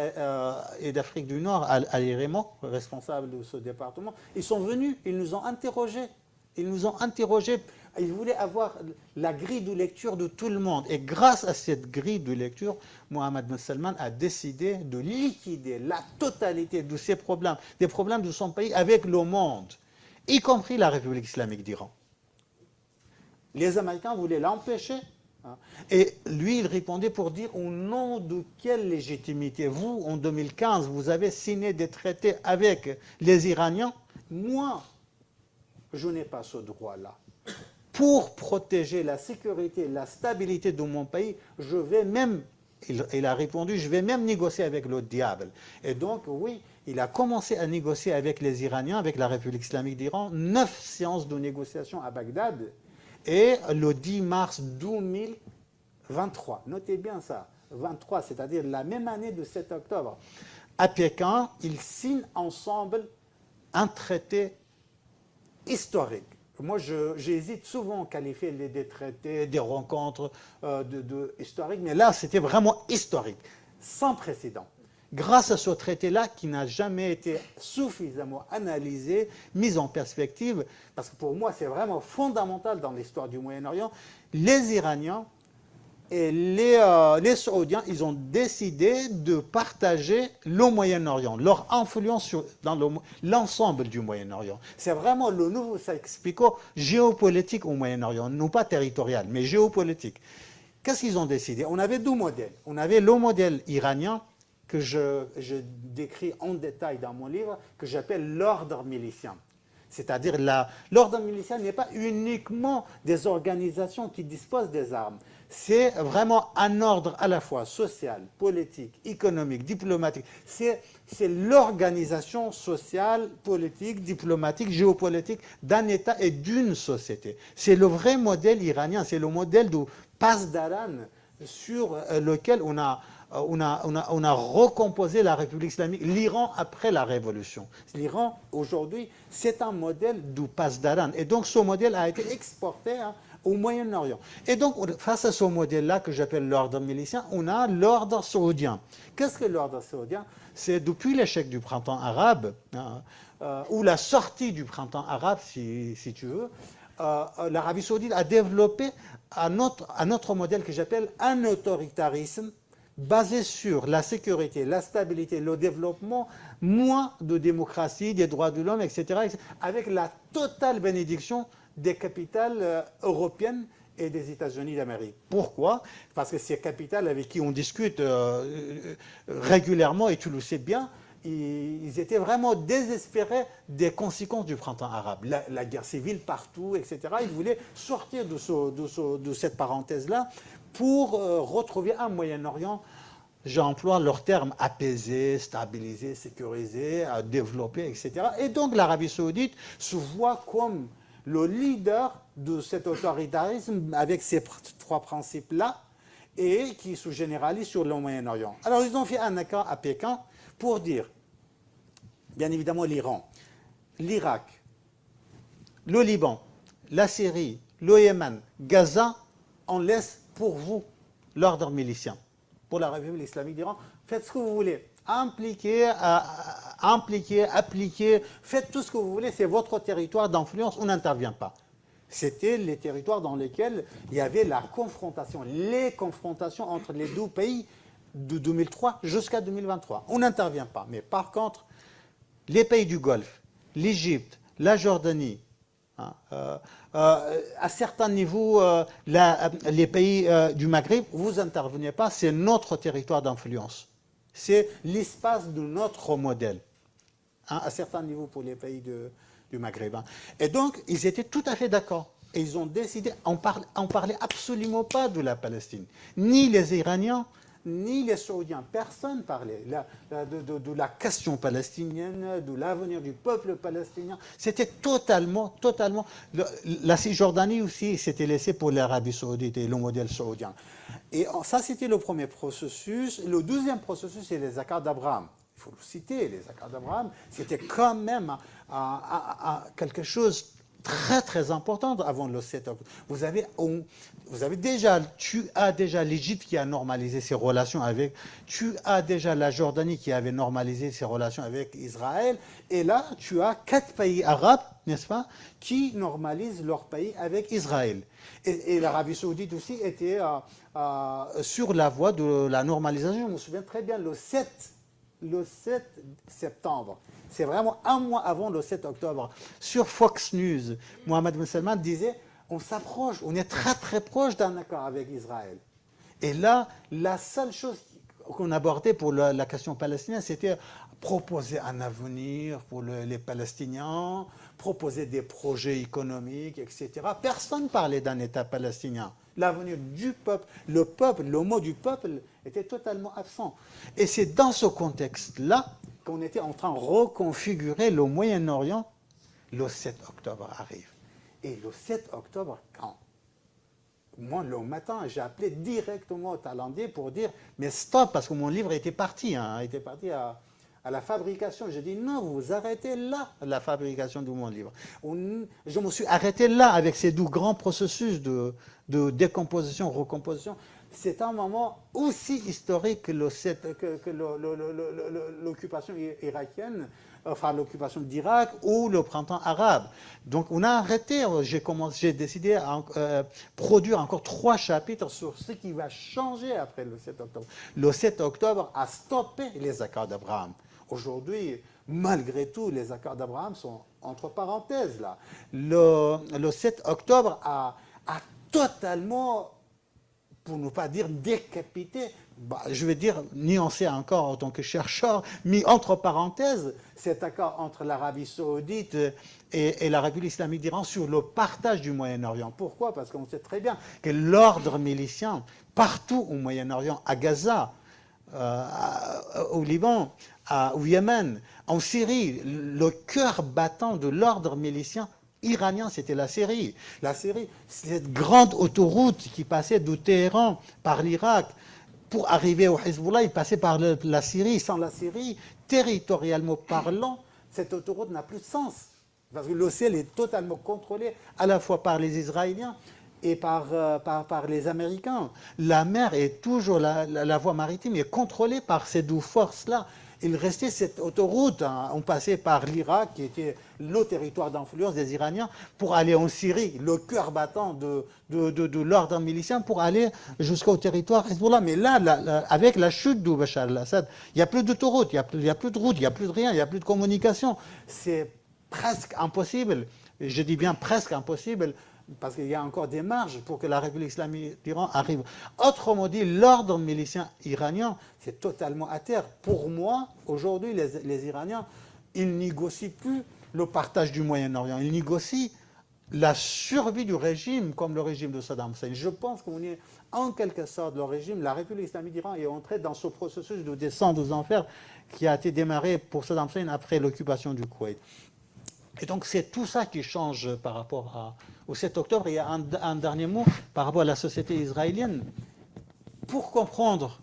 et d'Afrique du Nord à l'IREMO, responsable de ce département. Ils sont venus, ils nous ont interrogés. Ils voulaient avoir la grille de lecture de tout le monde. Et grâce à cette grille de lecture, Mohammed Ben Salman a décidé de liquider la totalité de ses problèmes, des problèmes de son pays avec le monde, y compris la République islamique d'Iran. Les Américains voulaient l'empêcher. Hein. Et lui, il répondait pour dire au nom de quelle légitimité? Vous, en 2015, vous avez signé des traités avec les Iraniens. Moi, je n'ai pas ce droit-là. Pour protéger la sécurité, la stabilité de mon pays, je vais même, il a répondu, je vais même négocier avec le diable. Et donc, oui, il a commencé à négocier avec les Iraniens, avec la République islamique d'Iran, 9 séances de négociation à Bagdad. Et le 10 mars 2023, notez bien ça, 23, c'est-à-dire la même année de 7 octobre, à Pékin, ils signent ensemble un traité historique. Moi, j'hésite souvent à qualifier des traités, des rencontres historiques, mais là, c'était vraiment historique, sans précédent. Grâce à ce traité-là, qui n'a jamais été suffisamment analysé, mis en perspective, parce que pour moi, c'est vraiment fondamental dans l'histoire du Moyen-Orient, les Iraniens et les Saoudiens, ils ont décidé de partager le Moyen-Orient, leur influence dans l'ensemble du Moyen-Orient. C'est vraiment le nouveau explico géopolitique au Moyen-Orient, non pas territorial, mais géopolitique. Qu'est-ce qu'ils ont décidé? On avait 2 modèles. On avait le modèle iranien, que je décris en détail dans mon livre, que j'appelle l'ordre milicien. C'est-à-dire l'ordre milicien n'est pas uniquement des organisations qui disposent des armes. C'est vraiment un ordre à la fois social, politique, économique, diplomatique. C'est l'organisation sociale, politique, diplomatique, géopolitique d'un État et d'une société. C'est le vrai modèle iranien, c'est le modèle de Pasdaran sur lequel on a recomposé la République islamique, l'Iran après la Révolution. L'Iran, aujourd'hui, c'est un modèle du Pasdaran. Et donc, ce modèle a été exporté au Moyen-Orient. Et donc, face à ce modèle-là, que j'appelle l'ordre milicien, on a l'ordre saoudien. Qu'est-ce que l'ordre saoudien? C'est depuis l'échec du printemps arabe, ou la sortie du printemps arabe, si tu veux, l'Arabie saoudite a développé un autre modèle que j'appelle un autoritarisme basé sur la sécurité, la stabilité, le développement, moins de démocratie, des droits de l'homme, etc., avec la totale bénédiction des capitales européennes et des États-Unis d'Amérique. Pourquoi? Parce que ces capitales avec qui on discute régulièrement, et tu le sais bien, ils étaient vraiment désespérés des conséquences du printemps arabe. La guerre civile partout, etc. Ils voulaient sortir de cette parenthèse-là pour retrouver un Moyen-Orient, j'emploie leur terme, apaisé, stabilisé, sécurisé, développé, etc. Et donc l'Arabie saoudite se voit comme le leader de cet autoritarisme avec ces 3 principes-là et qui se généralise sur le Moyen-Orient. Alors ils ont fait un accord à Pékin pour dire, bien évidemment, l'Iran, l'Irak, le Liban, la Syrie, le Yémen, Gaza, on laisse pour vous l'ordre milicien. Pour la République islamique d'Iran, faites ce que vous voulez. Impliquez impliquez, appliquez, faites tout ce que vous voulez, c'est votre territoire d'influence, on n'intervient pas. C'était les territoires dans lesquels il y avait la confrontation, les confrontations entre les deux pays de 2003 jusqu'à 2023. On n'intervient pas. Mais par contre, les pays du Golfe, l'Égypte, la Jordanie, à certains niveaux, les pays du Maghreb, vous n'intervenez pas, c'est notre territoire d'influence. C'est l'espace de notre modèle, à certains niveaux pour les pays du Maghreb. Et donc, ils étaient tout à fait d'accord. Et ils ont décidé, on parlait absolument pas de la Palestine. Ni les Iraniens, ni les Saoudiens. Personne parlait de la question palestinienne, de l'avenir du peuple palestinien. C'était totalement... La Cisjordanie aussi s'était laissée pour l'Arabie saoudite et le modèle saoudien. Et ça, c'était le premier processus. Le deuxième processus, c'est les accords d'Abraham. Il faut le citer, les accords d'Abraham. C'était quand même quelque chose très très important avant le 7 octobre. Tu as déjà l'Égypte qui a normalisé ses relations avec, tu as déjà la Jordanie qui avait normalisé ses relations avec Israël, et là tu as 4 pays arabes, n'est-ce pas, qui normalisent leur pays avec Israël. Et l'Arabie saoudite aussi était sur la voie de la normalisation. Je me souviens très bien, le 7 septembre. C'est vraiment un mois avant le 7 octobre. Sur Fox News, Mohamed Ben Salman disait on s'approche, on est très très proche d'un accord avec Israël. Et là, la seule chose qu'on abordait pour la question palestinienne, c'était proposer un avenir pour les Palestiniens, proposer des projets économiques, etc. Personne ne parlait d'un État palestinien. L'avenir du peuple, le mot du peuple était totalement absent. Et c'est dans ce contexte-là qu'on était en train de reconfigurer le Moyen-Orient. Le 7 octobre arrive. Et le 7 octobre, quand moi, le matin, j'ai appelé directement au Thaïlandais pour dire « mais stop », parce que mon livre était parti à la fabrication. J'ai dit « non, vous arrêtez là la fabrication de mon livre ». Je me suis arrêté là avec ces 2 grands processus de décomposition, recomposition. C'est un moment aussi historique que l'occupation irakienne, enfin l'occupation d'Irak ou le printemps arabe. Donc on a arrêté, j'ai décidé à produire encore 3 chapitres sur ce qui va changer après le 7 octobre. Le 7 octobre a stoppé les accords d'Abraham. Aujourd'hui, malgré tout, les accords d'Abraham sont entre parenthèses là. Le 7 octobre a totalement, pour ne pas dire décapité, je vais dire nuancer encore en tant que chercheur, mis entre parenthèses cet accord entre l'Arabie saoudite et la République islamique d'Iran sur le partage du Moyen-Orient. Pourquoi? Parce qu'on sait très bien que l'ordre milicien, partout au Moyen-Orient, à Gaza, au Liban, au Yémen, en Syrie, le cœur battant de l'ordre milicien iranien, c'était la Syrie. La Syrie, cette grande autoroute qui passait de Téhéran par l'Irak pour arriver au Hezbollah, il passait par la Syrie. Sans la Syrie, territorialement parlant, cette autoroute n'a plus de sens. Parce que le ciel est totalement contrôlé à la fois par les Israéliens et par les Américains. La mer est toujours, la voie maritime est contrôlée par ces 2 forces-là. Il restait cette autoroute, on passait par l'Irak, qui était le territoire d'influence des Iraniens, pour aller en Syrie, le cœur battant de l'ordre milicien, pour aller jusqu'au territoire Hezbollah. Mais là, avec la chute de Bachar al-Assad, il n'y a plus d'autoroute, il n'y a plus de route, il n'y a plus de rien, il n'y a plus de communication. C'est presque impossible, je dis bien presque impossible, parce qu'il y a encore des marges pour que la République islamique d'Iran arrive. Autrement dit, l'ordre milicien iranien, c'est totalement à terre. Pour moi, aujourd'hui, les Iraniens, ils négocient plus le partage du Moyen-Orient. Ils négocient la survie du régime, comme le régime de Saddam Hussein. Je pense qu'on est en quelque sorte le régime. La République islamique d'Iran est entrée dans ce processus de descente aux enfers qui a été démarré pour Saddam Hussein après l'occupation du Koweït. Et donc c'est tout ça qui change par rapport au 7 octobre. Il y a un dernier mot par rapport à la société israélienne. Pour comprendre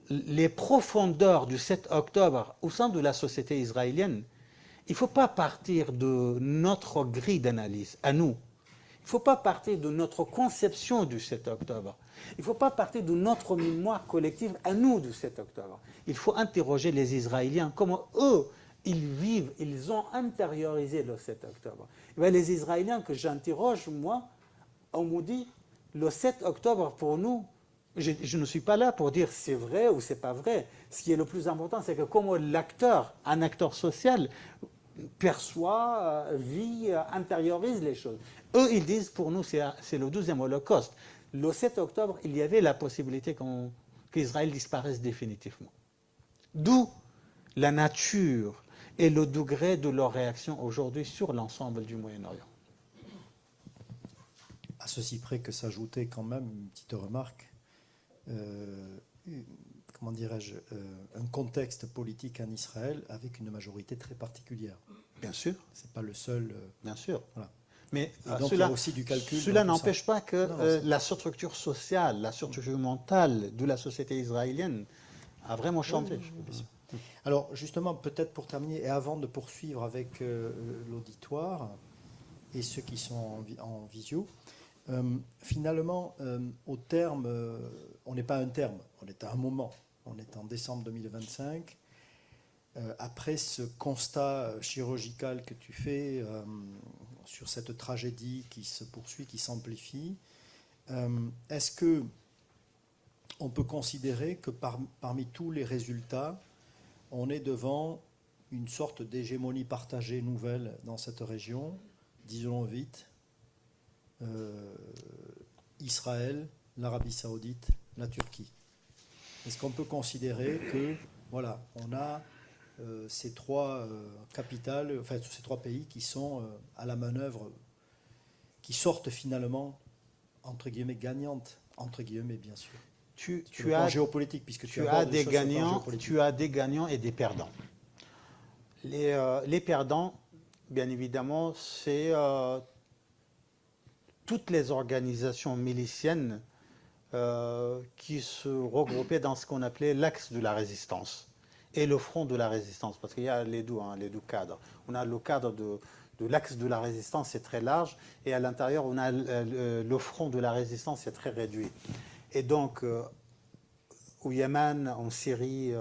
les profondeurs du 7 octobre au sein de la société israélienne, il ne faut pas partir de notre grille d'analyse, à nous. Il ne faut pas partir de notre conception du 7 octobre. Il ne faut pas partir de notre mémoire collective à nous du 7 octobre. Il faut interroger les Israéliens, comment eux, ils vivent, ils ont intériorisé le 7 octobre. Et bien, les Israéliens que j'interroge, moi, on me dit, le 7 octobre pour nous, je ne suis pas là pour dire c'est vrai ou c'est pas vrai. Ce qui est le plus important, c'est que comment l'acteur, un acteur social, perçoit, vit, intériorise les choses. Eux, ils disent, pour nous, c'est le 12e Holocauste. Le 7 octobre, il y avait la possibilité qu'Israël disparaisse définitivement. D'où la nature et le degré de leur réaction aujourd'hui sur l'ensemble du Moyen-Orient. À ceci près que s'ajoutait quand même une petite remarque, comment dirais-je, un contexte politique en Israël avec une majorité très particulière. Bien sûr. C'est pas le seul. Bien sûr. Voilà. Mais donc, il y a aussi du calcul. Cela n'empêche pas que la structure sociale, la structure mentale de la société israélienne a vraiment changé. Oui. Alors, justement, peut-être pour terminer, et avant de poursuivre avec l'auditoire et ceux qui sont en visio, finalement, au terme, on n'est pas à un terme, on est à un moment. On est en décembre 2025. Après ce constat chirurgical que tu fais sur cette tragédie qui se poursuit, qui s'amplifie, est-ce que on peut considérer que parmi tous les résultats, on est devant une sorte d'hégémonie partagée nouvelle dans cette région, disons vite, Israël, l'Arabie Saoudite, la Turquie. Est-ce qu'on peut considérer que, voilà, on a ces trois capitales, enfin ces trois pays qui sont à la manœuvre, qui sortent finalement, entre guillemets, gagnantes, entre guillemets, bien sûr. Tu as géopolitique, puisque tu as des gagnants et des perdants. Les perdants, bien évidemment, c'est toutes les organisations miliciennes qui se regroupaient dans ce qu'on appelait l'axe de la résistance et le front de la résistance, parce qu'il y a les deux cadres. On a le cadre de l'axe de la résistance, c'est très large, et à l'intérieur, on a le front de la résistance, c'est très réduit. Et donc, au Yémen, en Syrie,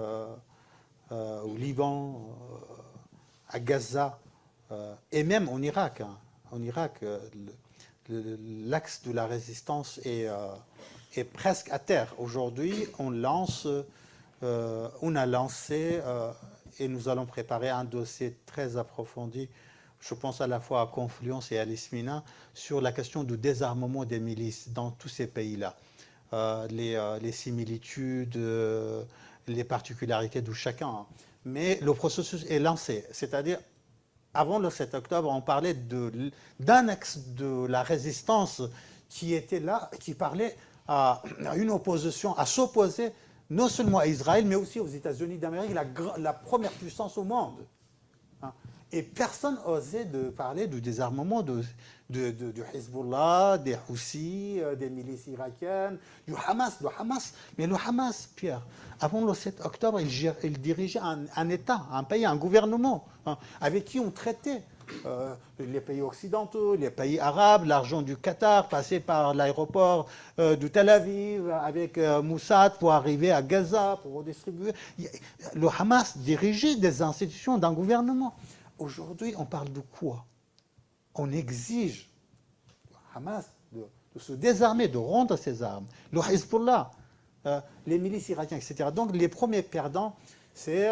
au Liban, à Gaza, et même en Irak. En Irak, l'axe de la résistance est presque à terre. Aujourd'hui, on a lancé, et nous allons préparer un dossier très approfondi, je pense à la fois à Confluence et à l'Ismina, sur la question du désarmement des milices dans tous ces pays-là. Les similitudes, les particularités de chacun. Mais le processus est lancé. C'est-à-dire, avant le 7 octobre, on parlait d'un axe de la résistance qui était là, qui parlait à une opposition, à s'opposer non seulement à Israël, mais aussi aux États-Unis d'Amérique, la première puissance au monde. Et personne n'osait de parler du désarmement du Hezbollah, des Houthis, des milices irakiennes, du Hamas. Mais le Hamas, Pierre, avant le 7 octobre, il dirigeait un État, un pays, un gouvernement, avec qui on traitait les pays occidentaux, les pays arabes, l'argent du Qatar, passé par l'aéroport de Tel Aviv, avec Moussad pour arriver à Gaza, pour redistribuer. Le Hamas dirigeait des institutions d'un gouvernement. Aujourd'hui, on parle de quoi? On exige le Hamas de se désarmer, de rendre ses armes. Le Hezbollah, les milices irakiennes, etc. Donc, les premiers perdants, c'est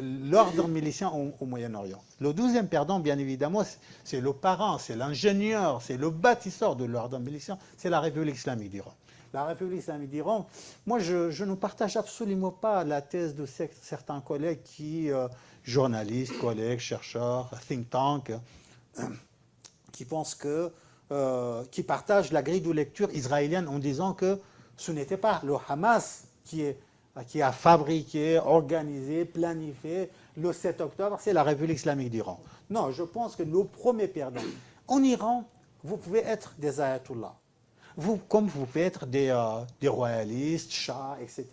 l'ordre milicien au Moyen-Orient. Le 12e perdant, bien évidemment, c'est le parent, c'est l'ingénieur, c'est le bâtisseur de l'ordre milicien, c'est la République islamique d'Iran. La République islamique d'Iran, moi, je ne partage absolument pas la thèse de certains collègues journalistes, collègues, chercheurs, think tank, qui pensent qui partagent la grille de lecture israélienne en disant que ce n'était pas le Hamas qui a fabriqué, organisé, planifié le 7 octobre, c'est la République islamique d'Iran. Non, je pense que nos premiers perdants. En Iran, vous pouvez être des ayatollahs. Comme vous pouvez être des royalistes, chahs, etc.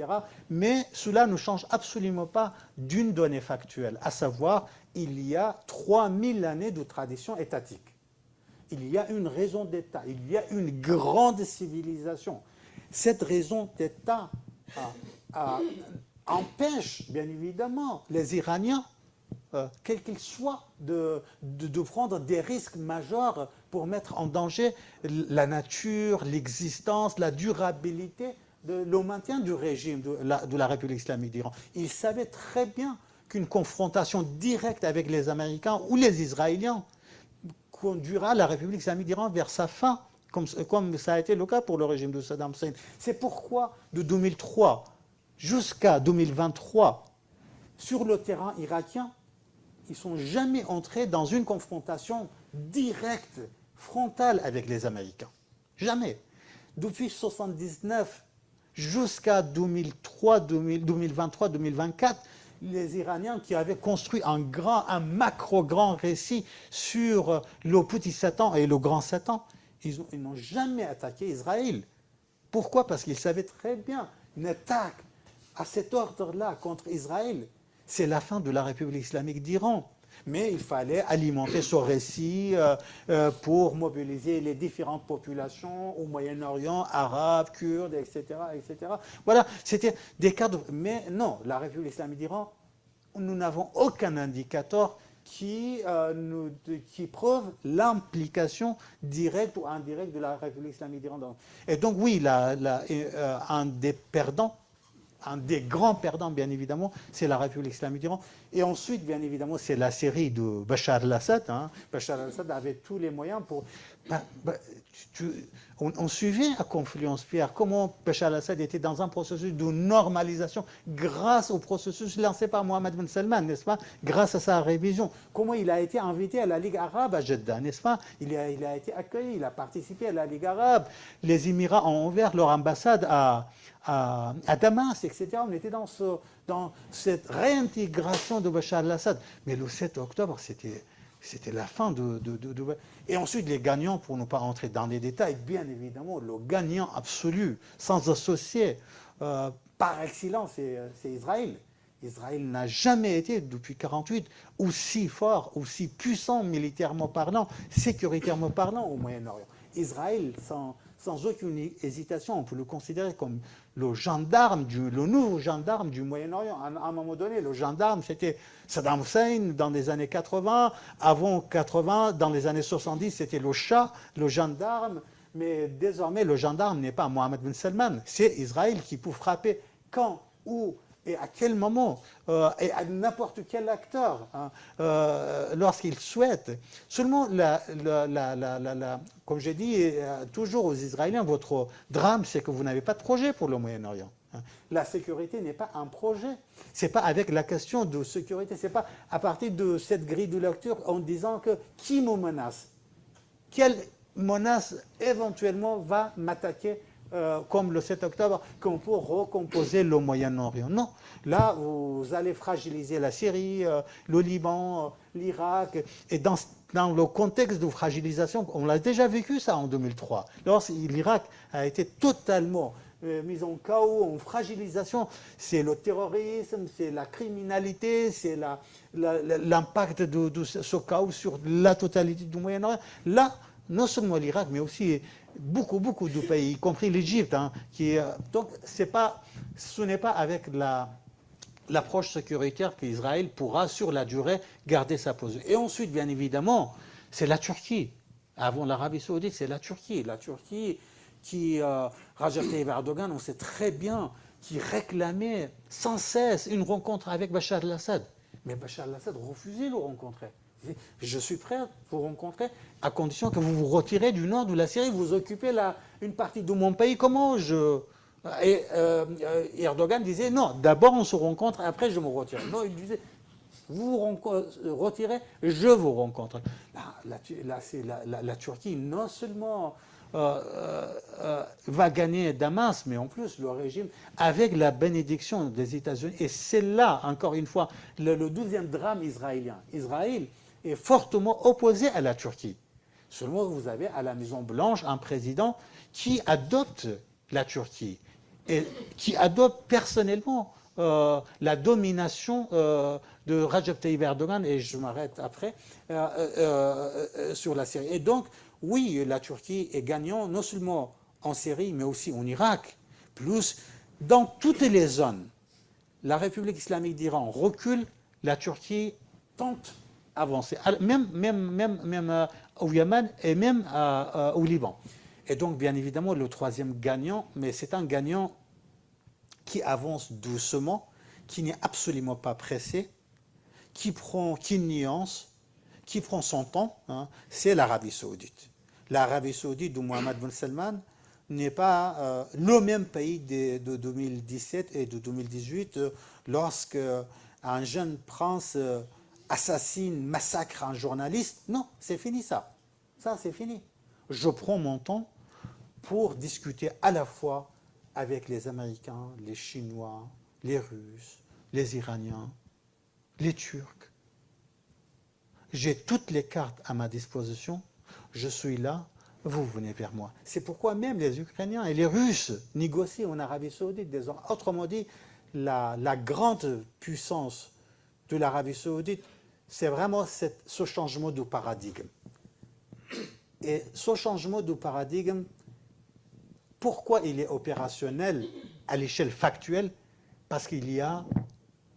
Mais cela ne change absolument pas d'une donnée factuelle, à savoir, il y a 3000 années de tradition étatique. il y a une raison d'État, il y a une grande civilisation. Cette raison d'État empêche, bien évidemment, les Iraniens, quels qu'ils soient, de prendre des risques majeurs pour mettre en danger la nature, l'existence, la durabilité, le maintien du régime de la République islamique d'Iran. Ils savaient très bien qu'une confrontation directe avec les Américains ou les Israéliens conduira la République islamique d'Iran vers sa fin, comme ça a été le cas pour le régime de Saddam Hussein. C'est pourquoi, de 2003 jusqu'à 2023, sur le terrain irakien, ils ne sont jamais entrés dans une confrontation directe, frontale avec les Américains. Jamais. Depuis 1979 jusqu'à 2023-2024, les Iraniens qui avaient construit un macro-grand récit sur le petit Satan et le grand Satan, ils n'ont jamais attaqué Israël. Pourquoi? Parce qu'ils savaient très bien une attaque à cet ordre-là contre Israël, c'est la fin de la République islamique d'Iran. Mais il fallait alimenter ce récit pour mobiliser les différentes populations au Moyen-Orient, arabes, kurdes, etc., etc. Voilà, c'était des cadres. Mais non, la République islamique d'Iran, nous n'avons aucun indicateur qui preuve l'implication directe ou indirecte de la République islamique d'Iran. Et donc oui, un des perdants, un des grands perdants, bien évidemment, c'est la République islamique d'Iran. Et ensuite, bien évidemment, c'est la série de Bachar al-Assad. Bachar al-Assad avait tous les moyens pour... On suivait à Confluence Pierre comment Bachar al-Assad était dans un processus de normalisation grâce au processus lancé par Mohammed Ben Salman, n'est-ce pas? Grâce à sa révision. Comment il a été invité à la Ligue arabe à Jeddah, n'est-ce pas? Il a été accueilli, il a participé à la Ligue arabe. Les Émirats ont ouvert leur ambassade à Damas, etc. On était dans cette réintégration de Bachar al-Assad. Mais le 7 octobre, c'était la fin Et ensuite, les gagnants, pour ne pas entrer dans les détails, bien évidemment, le gagnant absolu, sans associer, par excellence, c'est Israël. Israël n'a jamais été, depuis 1948, aussi fort, aussi puissant militairement parlant, sécuritairement parlant au Moyen-Orient. Israël, sans aucune hésitation, on peut le considérer comme le nouveau gendarme du Moyen-Orient. À un moment donné, le gendarme, c'était Saddam Hussein dans les années 80. Avant 80, dans les années 70, c'était le Shah, le gendarme. Mais désormais, le gendarme n'est pas Mohammed Ben Salman. C'est Israël qui peut frapper quand, où et à quel moment, et à n'importe quel acteur, lorsqu'il souhaite. Seulement, comme j'ai dit toujours aux Israéliens, votre drame, c'est que vous n'avez pas de projet pour le Moyen-Orient. La sécurité n'est pas un projet. Ce n'est pas avec la question de sécurité, ce n'est pas à partir de cette grille de lecture en disant que qui me menace? Quelle menace éventuellement va m'attaquer comme le 7 octobre, qu'on peut recomposer le Moyen-Orient. Non, là, vous allez fragiliser la Syrie, le Liban, l'Irak, et dans le contexte de fragilisation, on l'a déjà vécu ça en 2003, lorsque l'Irak a été totalement mis en chaos, en fragilisation, c'est le terrorisme, c'est la criminalité, c'est l'impact de ce chaos sur la totalité du Moyen-Orient. Là, non seulement l'Irak, mais aussi beaucoup de pays, y compris l'Égypte. Donc, ce n'est pas avec l'approche sécuritaire qu'Israël pourra, sur la durée, garder sa position. Et ensuite, bien évidemment, c'est la Turquie. Avant l'Arabie Saoudite, c'est la Turquie. La Turquie qui, Recep Tayyip Erdogan, on sait très bien, qui réclamait sans cesse une rencontre avec Bachar al-Assad. Mais Bachar al-Assad refusait de le rencontrer. Je suis prêt à vous rencontrer à condition que vous vous retirez du nord de la Syrie, vous occupez une partie de mon pays. Comment Et Erdogan disait non, d'abord on se rencontre, après je me retire. Non, il disait vous vous retirez, je vous rencontre. La Turquie, non seulement va gagner Damas, mais en plus le régime, avec la bénédiction des États-Unis. Et c'est là, encore une fois, le deuxième drame israélien. Israël est fortement opposé à la Turquie. Seulement, vous avez à la Maison-Blanche un président qui adopte la Turquie et qui adopte personnellement la domination de Recep Tayyip Erdogan, et je m'arrête après, sur la Syrie. Et donc, oui, la Turquie est gagnante non seulement en Syrie, mais aussi en Irak, plus dans toutes les zones. La République islamique d'Iran recule, la Turquie tente d'avancer, même au Yémen et même au Liban. Et donc, bien évidemment, le troisième gagnant, mais c'est un gagnant qui avance doucement, qui n'est absolument pas pressé, qui nuance, qui prend son temps, hein, c'est l'Arabie Saoudite. L'Arabie Saoudite de Mohammed Ben Salman n'est pas le même pays de 2017 et de 2018 lorsque un jeune prince assassine, massacre un journaliste. Non, c'est fini ça. Ça, c'est fini. Je prends mon temps pour discuter à la fois avec les Américains, les Chinois, les Russes, les Iraniens, les Turcs. J'ai toutes les cartes à ma disposition. Je suis là, vous venez vers moi. C'est pourquoi même les Ukrainiens et les Russes négocient en Arabie Saoudite. Autrement dit, la grande puissance de l'Arabie Saoudite, c'est vraiment ce changement de paradigme. Et ce changement de paradigme, pourquoi il est opérationnel à l'échelle factuelle? Parce qu'il y a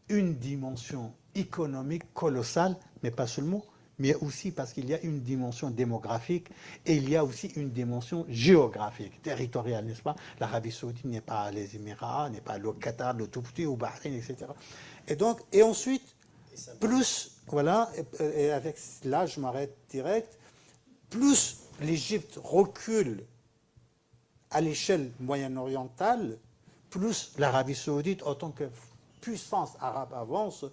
une dimension économique colossale, mais pas seulement, mais aussi parce qu'il y a une dimension démographique et il y a aussi une dimension géographique, territoriale, n'est-ce pas? L'Arabie Saoudite n'est pas les Émirats, n'est pas le Qatar, le tout petit, ou Bahreïn, etc. Et ensuite, plus, voilà, et avec là je m'arrête direct, plus l'Égypte recule à l'échelle moyen-orientale, plus l'Arabie Saoudite, en tant que puissance arabe, avance.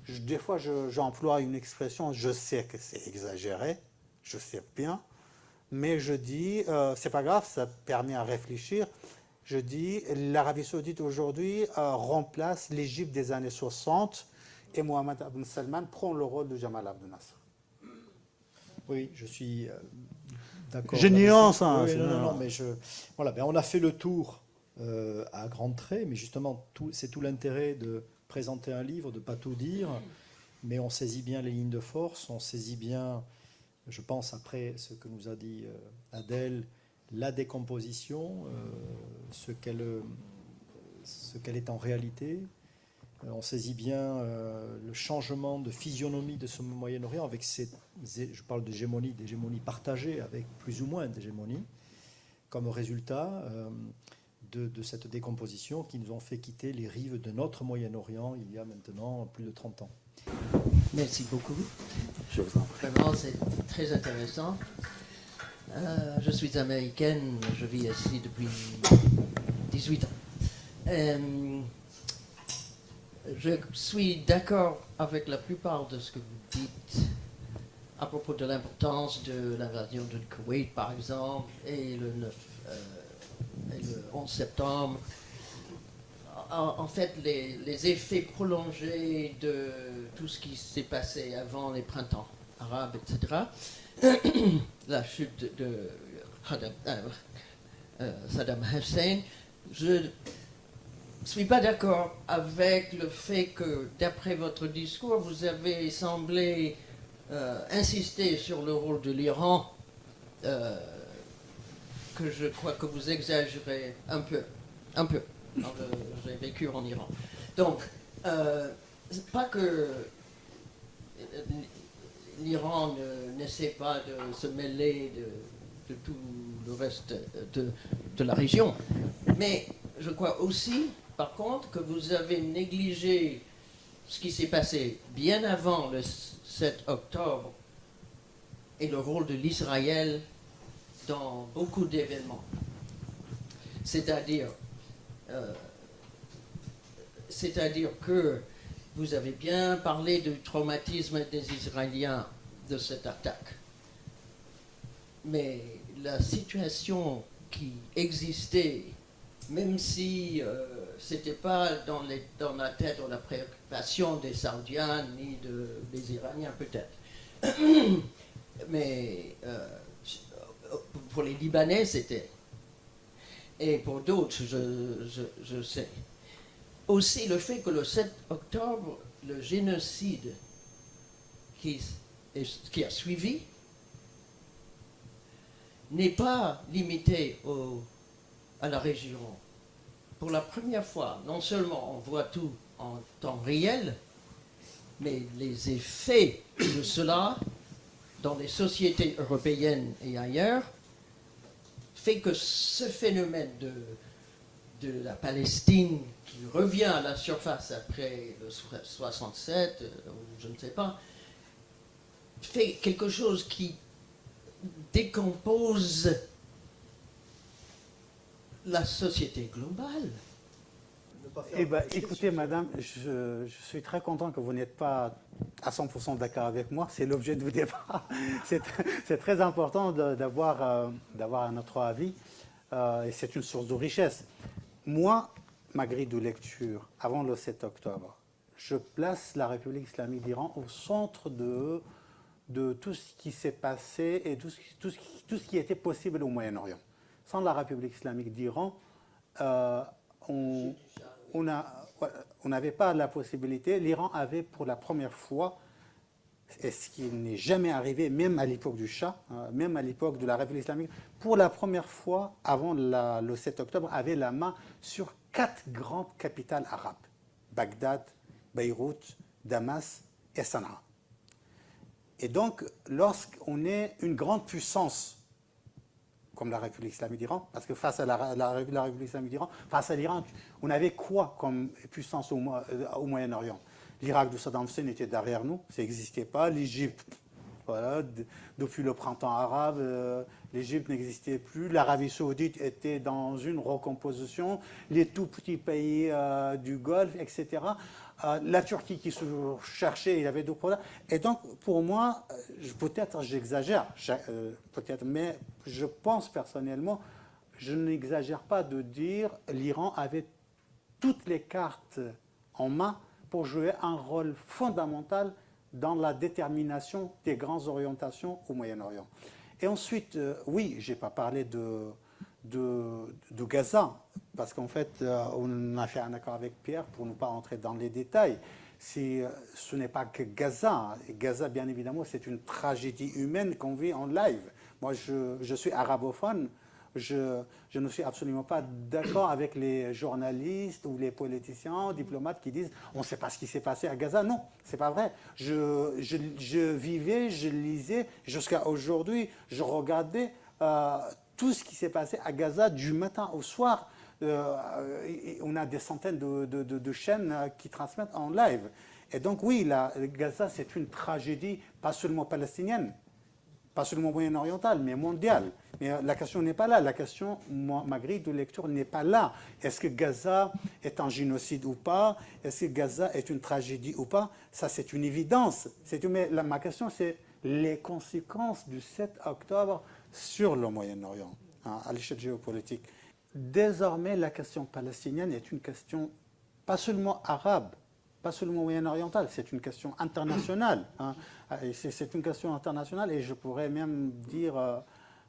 Des fois, j'emploie une expression, je sais que c'est exagéré, je sais bien, mais je dis, c'est pas grave, ça permet à réfléchir. Je dis, l'Arabie Saoudite aujourd'hui remplace l'Égypte des années 60 et Mohammed Ben Salman prend le rôle de Jamal Abdel Nasser. Oui, je suis d'accord. Je nuance. Hein, oui, non, mais voilà, ben on a fait le tour à grands traits, mais justement, c'est tout l'intérêt de présenter un livre, de ne pas tout dire, mais on saisit bien les lignes de force, on saisit bien, je pense, après ce que nous a dit Adèle, la décomposition, ce qu'elle est en réalité. On saisit bien le changement de physionomie de ce Moyen-Orient avec je parle d'hégémonie partagée avec plus ou moins d'hégémonie, comme résultat de cette décomposition qui nous ont fait quitter les rives de notre Moyen-Orient il y a maintenant plus de 30 ans. Merci beaucoup. Je vous en prie. Vraiment, c'est très intéressant. Je suis américaine, je vis ici depuis 18 ans. Je suis d'accord avec la plupart de ce que vous dites à propos de l'importance de l'invasion du Koweït, par exemple, et le 11 septembre. En fait, les effets prolongés de tout ce qui s'est passé avant les printemps arabes, etc., la chute de Saddam Hussein, je ne suis pas d'accord avec le fait que, d'après votre discours, vous avez semblé insister sur le rôle de l'Iran, que je crois que vous exagérez un peu. J'ai vécu en Iran. Donc, pas que l'Iran n'essaie pas de se mêler de tout le reste de la région, mais je crois aussi, par contre, que vous avez négligé ce qui s'est passé bien avant le 7 octobre et le rôle de l'Israël dans beaucoup d'événements. C'est-à-dire que vous avez bien parlé du traumatisme des Israéliens de cette attaque. Mais la situation qui existait, même si ce n'était pas dans la tête ou la préoccupation des Saoudiens ni des Iraniens peut-être, mais pour les Libanais c'était, et pour d'autres je sais. Aussi le fait que le 7 octobre, le génocide qui a suivi, n'est pas limité à la région. Pour la première fois, non seulement on voit tout en temps réel, mais les effets de cela dans les sociétés européennes et ailleurs fait que ce phénomène de la Palestine qui revient à la surface après le 67, ou je ne sais pas, fait quelque chose qui décompose la société globale. Eh ben, écoutez, madame, je suis très content que vous n'êtes pas à 100% d'accord avec moi. C'est l'objet de vos débats. C'est très important d'avoir un autre avis. Et c'est une source de richesse. Moi, ma grille de lecture, avant le 7 octobre, je place la République islamique d'Iran au centre de tout ce qui s'est passé et tout ce qui était possible au Moyen-Orient. Sans la République islamique d'Iran, on n'avait pas la possibilité. L'Iran avait pour la première fois, et ce qui n'est jamais arrivé, même à l'époque du Shah, même à l'époque de la République islamique, pour la première fois, avant le 7 octobre, avait la main sur 4 grandes capitales arabes. Bagdad, Beyrouth, Damas et Sanaa. Et donc, lorsqu'on est une grande puissance, comme la République islamique d'Iran, parce que face à la République islamique d'Iran, face à l'Iran, on avait quoi comme puissance au Moyen-Orient? L'Irak de Saddam Hussein était derrière nous, ça n'existait pas. L'Égypte, voilà, depuis le printemps arabe, l'Égypte n'existait plus. L'Arabie saoudite était dans une recomposition. Les tout petits pays du Golfe, etc. La Turquie qui se cherchait, il y avait d'autres problèmes. Et donc, pour moi, peut-être j'exagère, peut-être, mais je pense personnellement, je n'exagère pas de dire l'Iran avait toutes les cartes en main pour jouer un rôle fondamental dans la détermination des grandes orientations au Moyen-Orient. Et ensuite, oui, je n'ai pas parlé de Gaza, parce qu'en fait, on a fait un accord avec Pierre pour ne pas entrer dans les détails. Ce n'est pas que Gaza. Gaza, bien évidemment, c'est une tragédie humaine qu'on vit en live. Moi, je suis arabophone. Je ne suis absolument pas d'accord avec les journalistes ou les politiciens, diplomates qui disent on ne sait pas ce qui s'est passé à Gaza. Non, c'est pas vrai. Je vivais, je lisais, jusqu'à aujourd'hui, je regardais tout ce qui s'est passé à Gaza du matin au soir. On a des centaines de chaînes qui transmettent en live. Et donc oui, Gaza, c'est une tragédie, pas seulement palestinienne, pas seulement moyen-orientale, mais mondiale. Mais la question n'est pas là. La question, ma grille de lecture n'est pas là. Est-ce que Gaza est un génocide ou pas? Est-ce que Gaza est une tragédie ou pas? Ça, c'est une évidence. Mais ma question, c'est les conséquences du 7 octobre sur le Moyen-Orient, à l'échelle géopolitique. Désormais, la question palestinienne est une question pas seulement arabe, pas seulement moyen-orientale, c'est une question internationale. C'est une question internationale et je pourrais même dire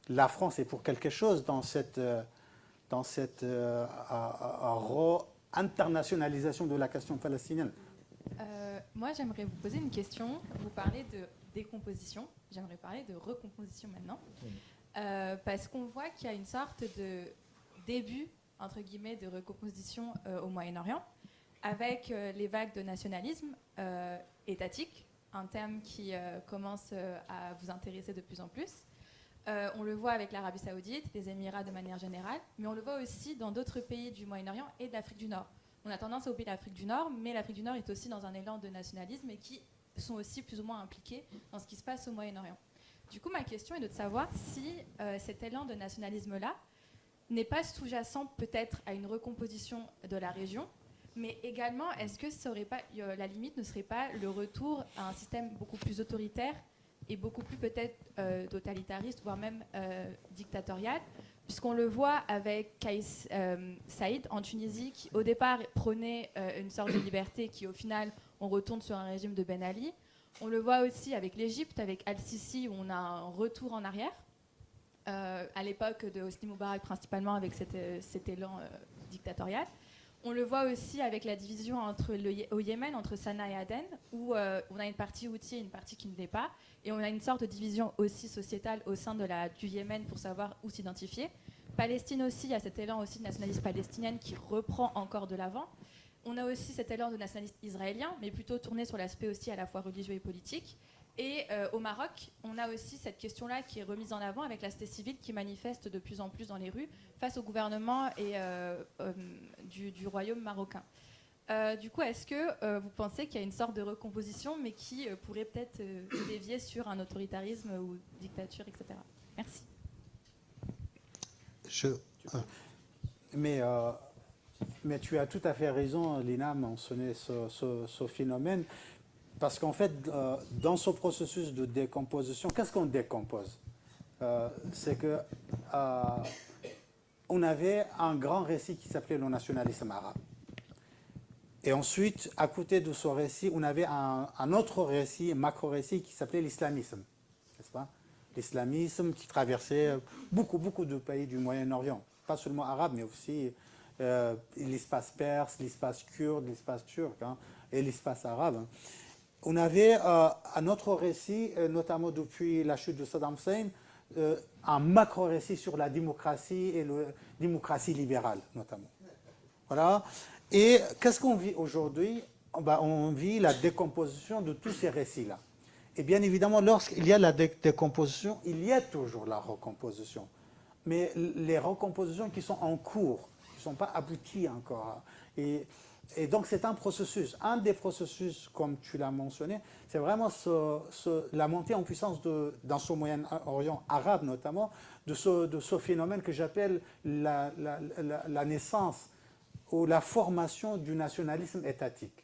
la France est pour quelque chose dans cette internationalisation de la question palestinienne. Moi, j'aimerais vous poser une question. Vous parlez de décomposition. J'aimerais parler de recomposition maintenant. Parce qu'on voit qu'il y a une sorte de début, entre guillemets, de recomposition au Moyen-Orient, avec les vagues de nationalisme étatique, un thème qui commence à vous intéresser de plus en plus. On le voit avec l'Arabie Saoudite, les Émirats de manière générale, mais on le voit aussi dans d'autres pays du Moyen-Orient et de l'Afrique du Nord. On a tendance à oublier l'Afrique du Nord, mais l'Afrique du Nord est aussi dans un élan de nationalisme et qui sont aussi plus ou moins impliqués dans ce qui se passe au Moyen-Orient. Du coup, ma question est de savoir si cet élan de nationalisme-là n'est pas sous-jacent peut-être à une recomposition de la région, mais également, est-ce que la limite ne serait pas le retour à un système beaucoup plus autoritaire et beaucoup plus peut-être totalitariste, voire même dictatorial, puisqu'on le voit avec Kais Saïd en Tunisie, qui au départ prônait une sorte de liberté, qui au final, on retourne sur un régime de Ben Ali. On le voit aussi avec l'Égypte, avec Al-Sisi, où on a un retour en arrière, à l'époque de Hosni Moubarak principalement, avec cet élan dictatorial. On le voit aussi avec la division au Yémen, entre Sanaa et Aden, où on a une partie Houthi et une partie qui ne l'est pas. Et on a une sorte de division aussi sociétale au sein du Yémen pour savoir où s'identifier. Palestine aussi, il y a cet élan aussi de nationalisme palestinienne qui reprend encore de l'avant. On a aussi cet élan de nationalisme israélien, mais plutôt tourné sur l'aspect aussi à la fois religieux et politique. Et au Maroc, on a aussi cette question-là qui est remise en avant avec la société civile qui manifeste de plus en plus dans les rues face au gouvernement et, du royaume marocain. Du coup, est-ce que vous pensez qu'il y a une sorte de recomposition, mais qui pourrait peut-être dévier sur un autoritarisme ou dictature, etc. Merci. Mais tu as tout à fait raison, Lina, de mentionner ce phénomène. Parce qu'en fait, dans ce processus de décomposition, qu'est-ce qu'on décompose? C'est que on avait un grand récit qui s'appelait le nationalisme arabe. Et ensuite, à côté de ce récit, on avait un autre récit, un macro-récit qui s'appelait l'islamisme, n'est-ce pas? L'islamisme qui traversait beaucoup de pays du Moyen-Orient, pas seulement arabe, mais aussi l'espace perse, l'espace kurde, l'espace turc, hein, et l'espace arabe. Hein. On avait un autre récit, notamment depuis la chute de Saddam Hussein, un macro-récit sur la démocratie et la démocratie libérale, notamment. Voilà. Et qu'est-ce qu'on vit aujourd'hui? On vit la décomposition de tous ces récits-là. Et bien évidemment, lorsqu'il y a la décomposition, il y a toujours la recomposition. Mais les recompositions qui sont en cours, qui ne sont pas abouties encore. Et donc, c'est un processus. Un des processus, comme tu l'as mentionné, c'est vraiment la montée en puissance dans ce Moyen-Orient arabe, notamment, de ce phénomène que j'appelle la naissance ou la formation du nationalisme étatique.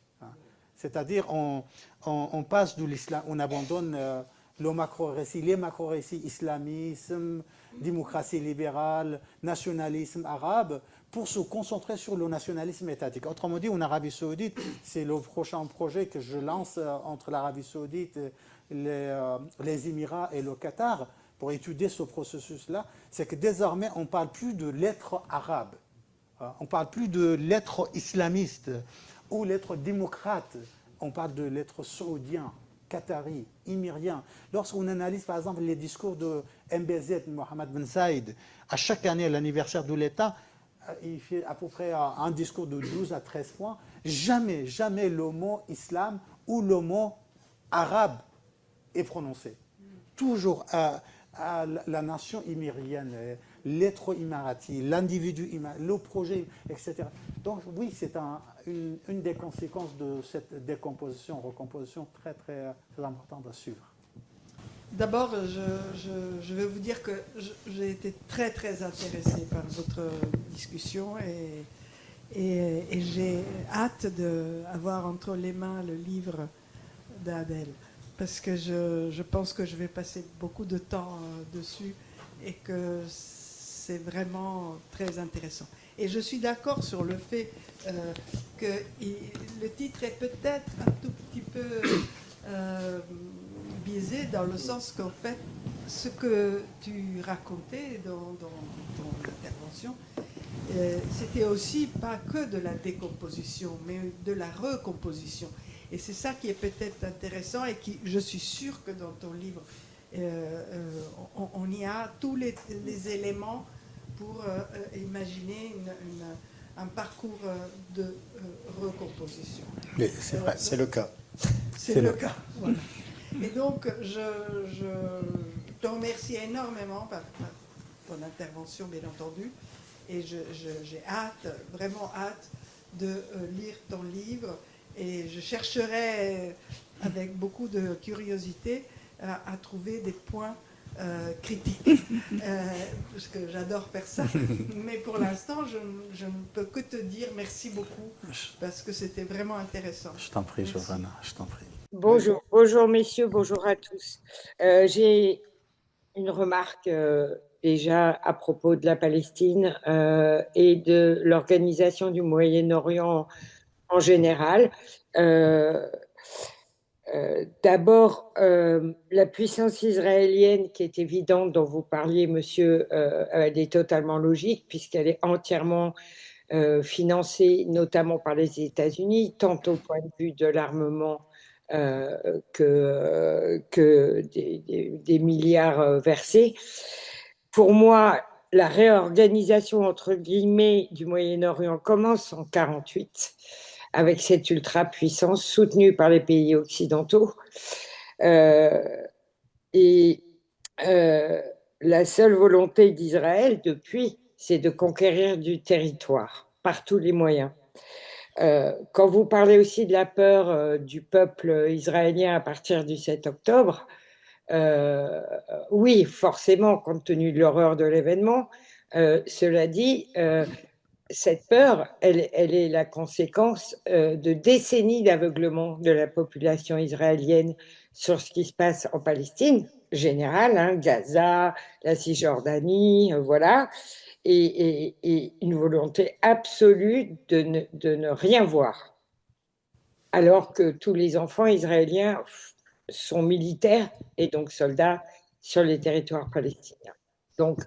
C'est-à-dire, on passe de l'islam, on abandonne le macro-récit, les macro-récits islamisme, démocratie libérale, nationalisme arabe, pour se concentrer sur le nationalisme étatique. Autrement dit, en Arabie Saoudite, c'est le prochain projet que je lance entre l'Arabie Saoudite, les Émirats et le Qatar, pour étudier ce processus-là, c'est que désormais, on ne parle plus de lettres arabes, on ne parle plus de lettres islamistes ou lettres démocrates, on parle de lettres saoudiens, qataris, émiriens. Lorsqu'on analyse par exemple les discours de MBZ, Mohammed Ben Saïd, à chaque année, à l'anniversaire de l'État, il fait à peu près un discours de 12 à 13 points. Jamais le mot islam ou le mot arabe est prononcé. Toujours la nation émirienne, l'être émirati, l'individu émirati, le projet, etc. Donc oui, c'est une des conséquences de cette décomposition, recomposition très importante à suivre. D'abord, je veux vous dire que j'ai été très intéressée par votre discussion et j'ai hâte d'avoir entre les mains le livre d'Adel, parce que je pense que je vais passer beaucoup de temps dessus et que c'est vraiment très intéressant. Et je suis d'accord sur le fait que le titre est peut-être un tout petit peu biaisé, dans le sens qu'en fait, ce que tu racontais dans ton intervention, c'était aussi pas que de la décomposition, mais de la recomposition. Et c'est ça qui est peut-être intéressant et qui, je suis sûre que dans ton livre, on y a tous les éléments pour imaginer un parcours de recomposition. C'est le cas. C'est le cas. Voilà. Et donc, je te remercie énormément par ton intervention, bien entendu. Et j'ai vraiment hâte de lire ton livre. Et je chercherai avec beaucoup de curiosité à trouver des points critiques. Parce que j'adore faire ça. Mais pour l'instant, je ne peux que te dire merci beaucoup. Parce que c'était vraiment intéressant. Je t'en prie, Giovanna, je t'en prie. Bonjour messieurs, bonjour à tous. J'ai une remarque déjà à propos de la Palestine et de l'organisation du Moyen-Orient en général. D'abord, la puissance israélienne qui est évidente, dont vous parliez, monsieur, elle est totalement logique puisqu'elle est entièrement financé notamment par les États-Unis, tant au point de vue de l'armement que des milliards versés. Pour moi, la réorganisation, entre guillemets, du Moyen-Orient commence en 1948, avec cette ultra-puissance soutenue par les pays occidentaux. Et la seule volonté d'Israël, depuis, c'est de conquérir du territoire, par tous les moyens. Quand vous parlez aussi de la peur du peuple israélien à partir du 7 octobre, oui, forcément, compte tenu de l'horreur de l'événement. Cela dit, cette peur, elle est la conséquence de décennies d'aveuglement de la population israélienne sur ce qui se passe en Palestine, général, hein, Gaza, la Cisjordanie, voilà, et une volonté absolue de ne rien voir. Alors que tous les enfants israéliens sont militaires et donc soldats sur les territoires palestiniens. Donc,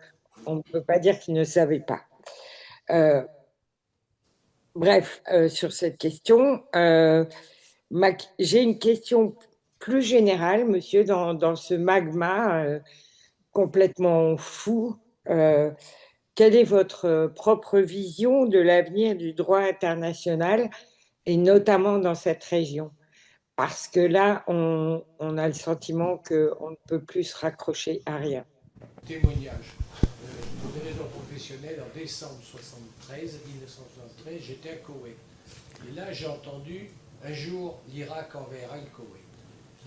on ne peut pas dire qu'ils ne savaient pas. Bref, sur cette question, j'ai une question plus générale, monsieur, dans ce magma complètement fou. Quelle est votre propre vision de l'avenir du droit international, et notamment dans cette région? Parce que là, on a le sentiment qu'on ne peut plus se raccrocher à rien. Témoignage. Pour des raisons professionnelles, en décembre 1973, j'étais à Koweït. Et là, j'ai entendu un jour l'Irak enverra le Koweït.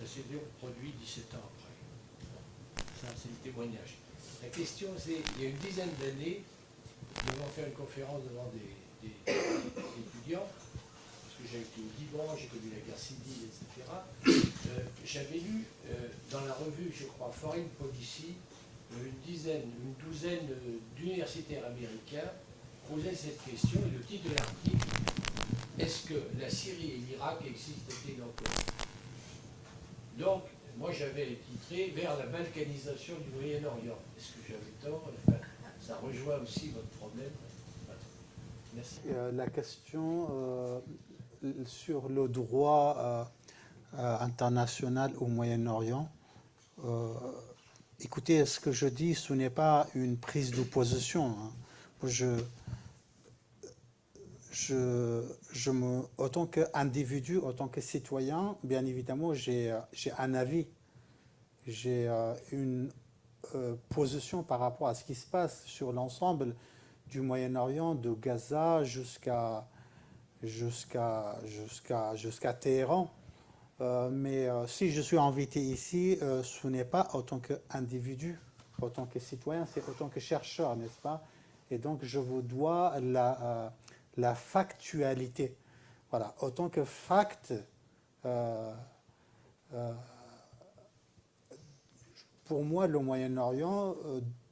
Ça s'est produit 17 ans après. Ça, c'est le témoignage. La question, c'est, il y a une dizaine d'années, nous avons fait une conférence devant des étudiants, parce que j'ai été au Liban, j'ai connu la guerre civile, etc. J'avais lu dans la revue, je crois, Foreign Policy, une douzaine d'universitaires américains posaient cette question, et le titre de l'article, est-ce que la Syrie et l'Irak existent-ils encore? Donc, moi j'avais titré vers la balkanisation du Moyen-Orient. Est-ce que j'avais tort? Enfin, ça rejoint aussi votre problème. Merci. La question sur le droit international au Moyen-Orient, écoutez, ce que je dis, ce n'est pas une prise de position. Hein. En tant qu'individu, en tant que citoyen, bien évidemment, j'ai un avis. J'ai une position par rapport à ce qui se passe sur l'ensemble du Moyen-Orient, de Gaza jusqu'à Téhéran. Mais si je suis invité ici, ce n'est pas en tant qu'individu, en tant que citoyen, c'est en tant que chercheur, n'est-ce pas? Et donc, je vous dois la factualité. Voilà, en tant que fact, pour moi, le Moyen-Orient,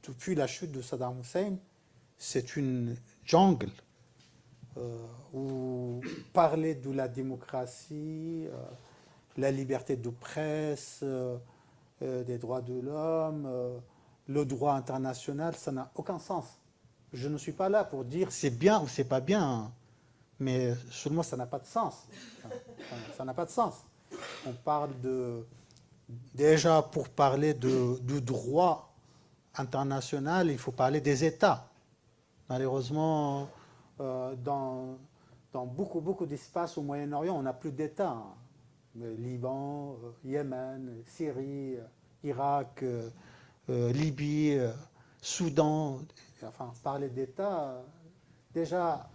depuis la chute de Saddam Hussein, c'est une jungle où parler de la démocratie, la liberté de presse, des droits de l'homme, le droit international, ça n'a aucun sens. Je ne suis pas là pour dire c'est bien ou c'est pas bien, mais seulement ça n'a pas de sens. Ça n'a pas de sens. On parle déjà pour parler du droit international, il faut parler des États. Malheureusement, dans beaucoup d'espaces au Moyen-Orient, on n'a plus d'États. Liban, Yémen, Syrie, Irak, Libye, Soudan. Enfin, parler d'État, déjà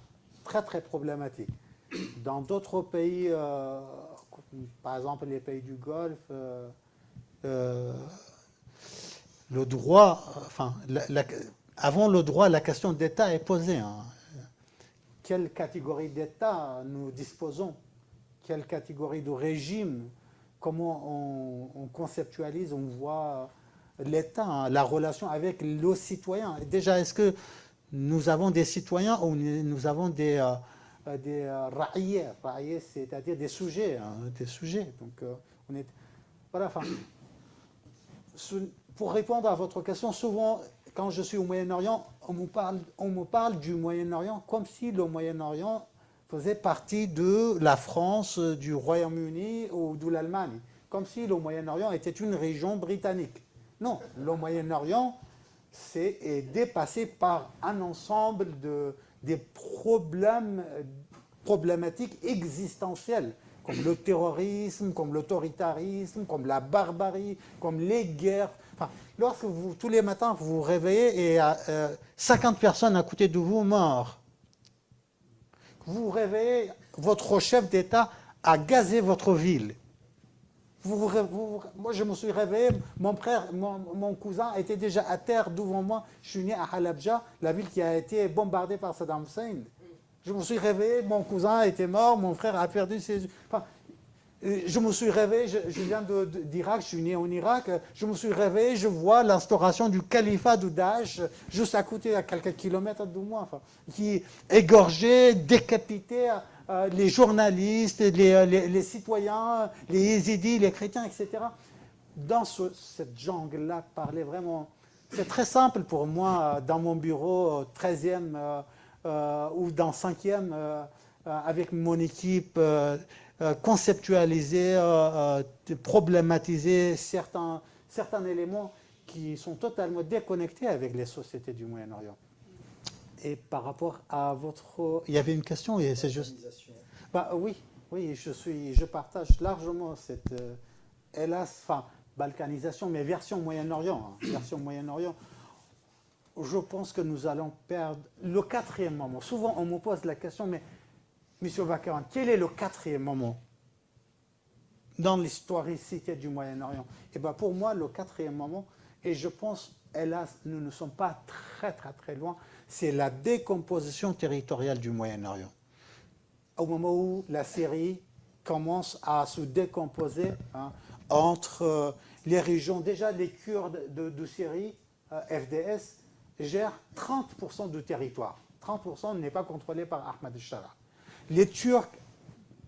très très problématique. Dans d'autres pays, par exemple les pays du Golfe, le droit, enfin, avant le droit, la question d'État est posée. Hein. Quelle catégorie d'État nous disposons? Quelle catégorie de régime? Comment on conceptualise, on voit l'État, hein, la relation avec le citoyen? Déjà, est-ce que nous avons des citoyens ou nous avons des raïs, c'est-à-dire des sujets, hein, des sujets. Donc, on est, voilà. Enfin, pour répondre à votre question, souvent quand je suis au Moyen-Orient, on me parle du Moyen-Orient comme si le Moyen-Orient faisait partie de la France, du Royaume-Uni ou de l'Allemagne. Comme si le Moyen-Orient était une région britannique. Non, le Moyen-Orient est dépassé par un ensemble des problématiques existentielles, comme le terrorisme, comme l'autoritarisme, comme la barbarie, comme les guerres. Enfin, lorsque tous les matins, vous vous réveillez et il y a 50 personnes à côté de vous mortes. Vous vous réveillez, votre chef d'État a gazé votre ville. Moi, je me suis réveillé, mon cousin était déjà à terre devant moi. Je suis né à Halabja, la ville qui a été bombardée par Saddam Hussein. Je me suis réveillé, mon cousin était mort, mon frère a perdu ses yeux. Enfin, je me suis réveillé, je viens d'Irak, je suis né en Irak, je me suis réveillé, je vois l'instauration du califat de Daesh juste à côté, à quelques kilomètres de moi, enfin, qui égorgeait, décapitait les journalistes, les citoyens, les yézidis, les chrétiens, etc. Dans cette jungle-là, parler vraiment... C'est très simple pour moi, dans mon bureau 13e ou dans 5e, avec mon équipe, conceptualiser, problématiser certains éléments qui sont totalement déconnectés avec les sociétés du Moyen-Orient. Et par rapport à votre... Il y avait une question et c'est juste... Oui, je partage largement cette, hélas, balkanisation, mais version Moyen-Orient. Version Moyen-Orient. Je pense que nous allons perdre le 4e moment. Souvent, on me pose la question, mais M. Bakaran, quel est le 4e moment dans l'historicité du Moyen-Orient? Et bien pour moi, le 4e moment, et je pense, hélas, nous ne sommes pas très loin, c'est la décomposition territoriale du Moyen-Orient. Au moment où la Syrie commence à se décomposer entre les régions, déjà les Kurdes de Syrie, FDS, gèrent 30% du territoire. 30% n'est pas contrôlé par Ahmad al-Shara. Les Turcs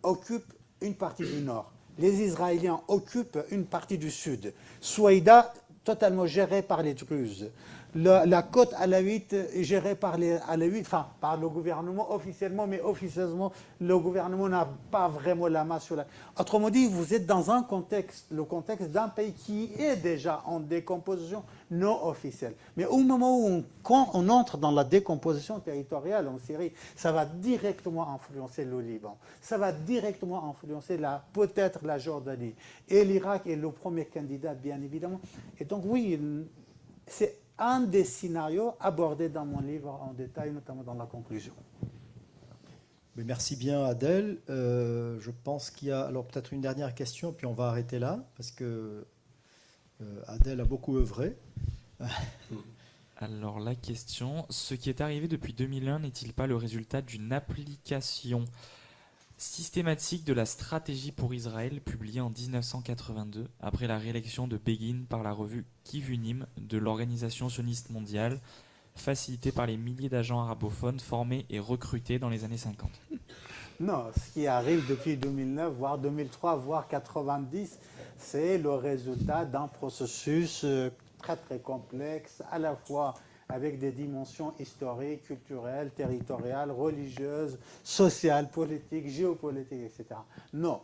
occupent une partie du nord. Les Israéliens occupent une partie du sud. Souaïda, totalement gérée par les Druzes. La côte alaouite est gérée par les Alaouites, par le gouvernement officiellement, mais officieusement, le gouvernement n'a pas vraiment la main sur la... Autrement dit, vous êtes dans le contexte d'un pays qui est déjà en décomposition non officielle. Mais au moment où on entre dans la décomposition territoriale en Syrie, ça va directement influencer le Liban. Ça va directement influencer peut-être la Jordanie. Et l'Irak est le premier candidat, bien évidemment. Et donc oui, c'est un des scénarios abordés dans mon livre en détail, notamment dans la conclusion. Mais merci bien Adèle. Je pense qu'il y a alors peut-être une dernière question, puis on va arrêter là, parce que Adèle a beaucoup œuvré. Alors la question, ce qui est arrivé depuis 2001 n'est-il pas le résultat d'une application systématique de la stratégie pour Israël publiée en 1982 après la réélection de Begin par la revue Kivunim de l'Organisation sioniste mondiale, facilitée par les milliers d'agents arabophones formés et recrutés dans les années 50? Non, ce qui arrive depuis 2009, voire 2003, voire 90, c'est le résultat d'un processus très complexe, à la fois avec des dimensions historiques, culturelles, territoriales, religieuses, sociales, politiques, géopolitiques, etc. Non,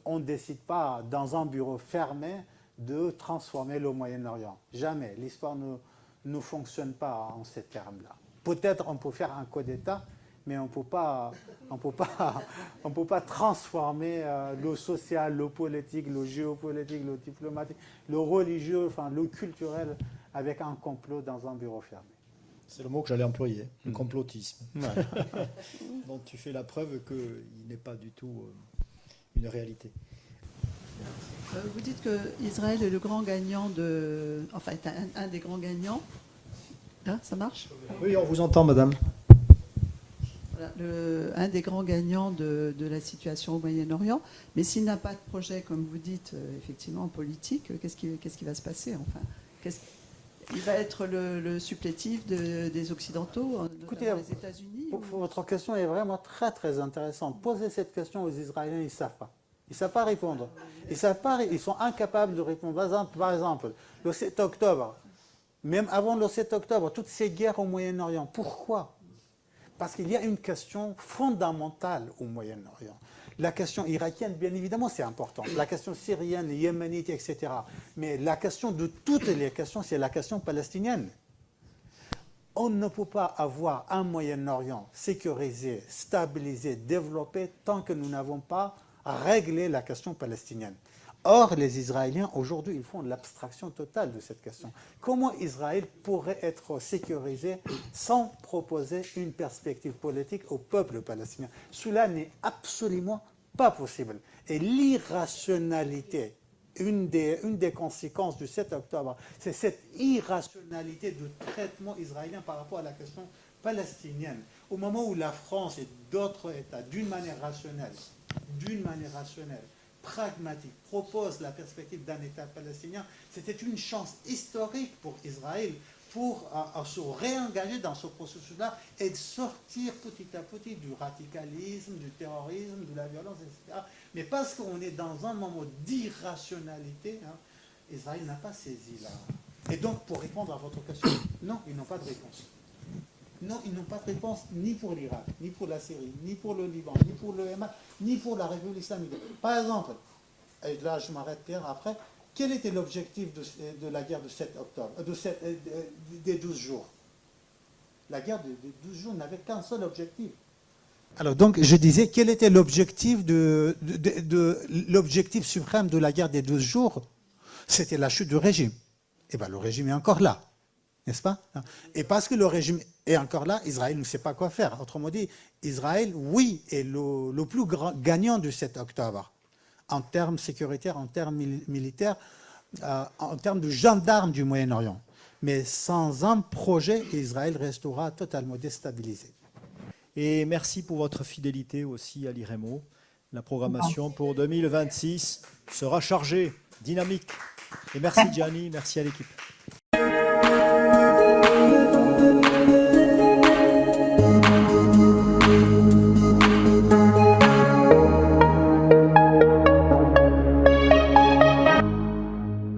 on ne décide pas dans un bureau fermé de transformer le Moyen-Orient. Jamais. L'histoire ne fonctionne pas en ces termes-là. Peut-être on peut faire un coup d'État, mais on ne peut pas transformer le social, le politique, le géopolitique, le diplomatique, le religieux, le culturel avec un complot dans un bureau fermé. C'est le mot que j'allais employer, le complotisme. Ouais. Donc tu fais la preuve qu'il n'est pas du tout une réalité. Vous dites que Israël est le grand gagnant est un des grands gagnants. Là, ça marche? Oui, on vous entend, madame. Voilà, un des grands gagnants de la situation au Moyen-Orient. Mais s'il n'a pas de projet, comme vous dites, effectivement, politique, qu'est-ce qui va se passer enfin? Il va être le supplétif des Occidentaux, notamment les États-Unis? Votre question est vraiment très intéressante. Posez cette question aux Israéliens, ils ne savent pas. Ils ne savent pas répondre. Ils sont incapables de répondre. Par exemple, le 7 octobre même avant le 7 octobre, toutes ces guerres au Moyen-Orient. Pourquoi? Parce qu'il y a une question fondamentale au Moyen-Orient. La question irakienne, bien évidemment, c'est important. La question syrienne, yéménite, etc. Mais la question de toutes les questions, c'est la question palestinienne. On ne peut pas avoir un Moyen-Orient sécurisé, stabilisé, développé tant que nous n'avons pas réglé la question palestinienne. Or, les Israéliens, aujourd'hui, ils font l'abstraction totale de cette question. Comment Israël pourrait être sécurisé sans proposer une perspective politique au peuple palestinien? Cela n'est absolument pas possible. Et l'irrationalité, une des conséquences du 7 octobre, c'est cette irrationalité de traitement israélien par rapport à la question palestinienne. Au moment où la France et d'autres États, d'une manière rationnelle, pragmatique, propose la perspective d'un État palestinien, c'était une chance historique pour Israël pour se réengager dans ce processus-là et de sortir petit à petit du radicalisme, du terrorisme, de la violence, etc. Mais parce qu'on est dans un moment d'irrationalité, Israël n'a pas saisi là. Et donc, pour répondre à votre question, non, ils n'ont pas de réponse. Non, ils n'ont pas de réponse ni pour l'Irak, ni pour la Syrie, ni pour le Liban, ni pour le Yémen, ni pour la République islamique. Par exemple, et là je m'arrête Pierre après, quel était l'objectif de la guerre de 7 octobre, des 12 jours? La guerre des 12 jours n'avait qu'un seul objectif. Alors donc je disais, quel était l'objectif l'objectif suprême de la guerre des 12 jours? C'était la chute du régime. Et bien le régime est encore là. N'est-ce pas? Et parce que le régime est encore là, Israël ne sait pas quoi faire. Autrement dit, Israël, oui, est le plus grand gagnant du 7 octobre, en termes sécuritaires, en termes militaires, en termes de gendarmes du Moyen-Orient. Mais sans un projet, Israël restera totalement déstabilisé. Et merci pour votre fidélité aussi à l'IREMO. La programmation pour 2026 sera chargée, dynamique. Et merci Gianni, merci à l'équipe.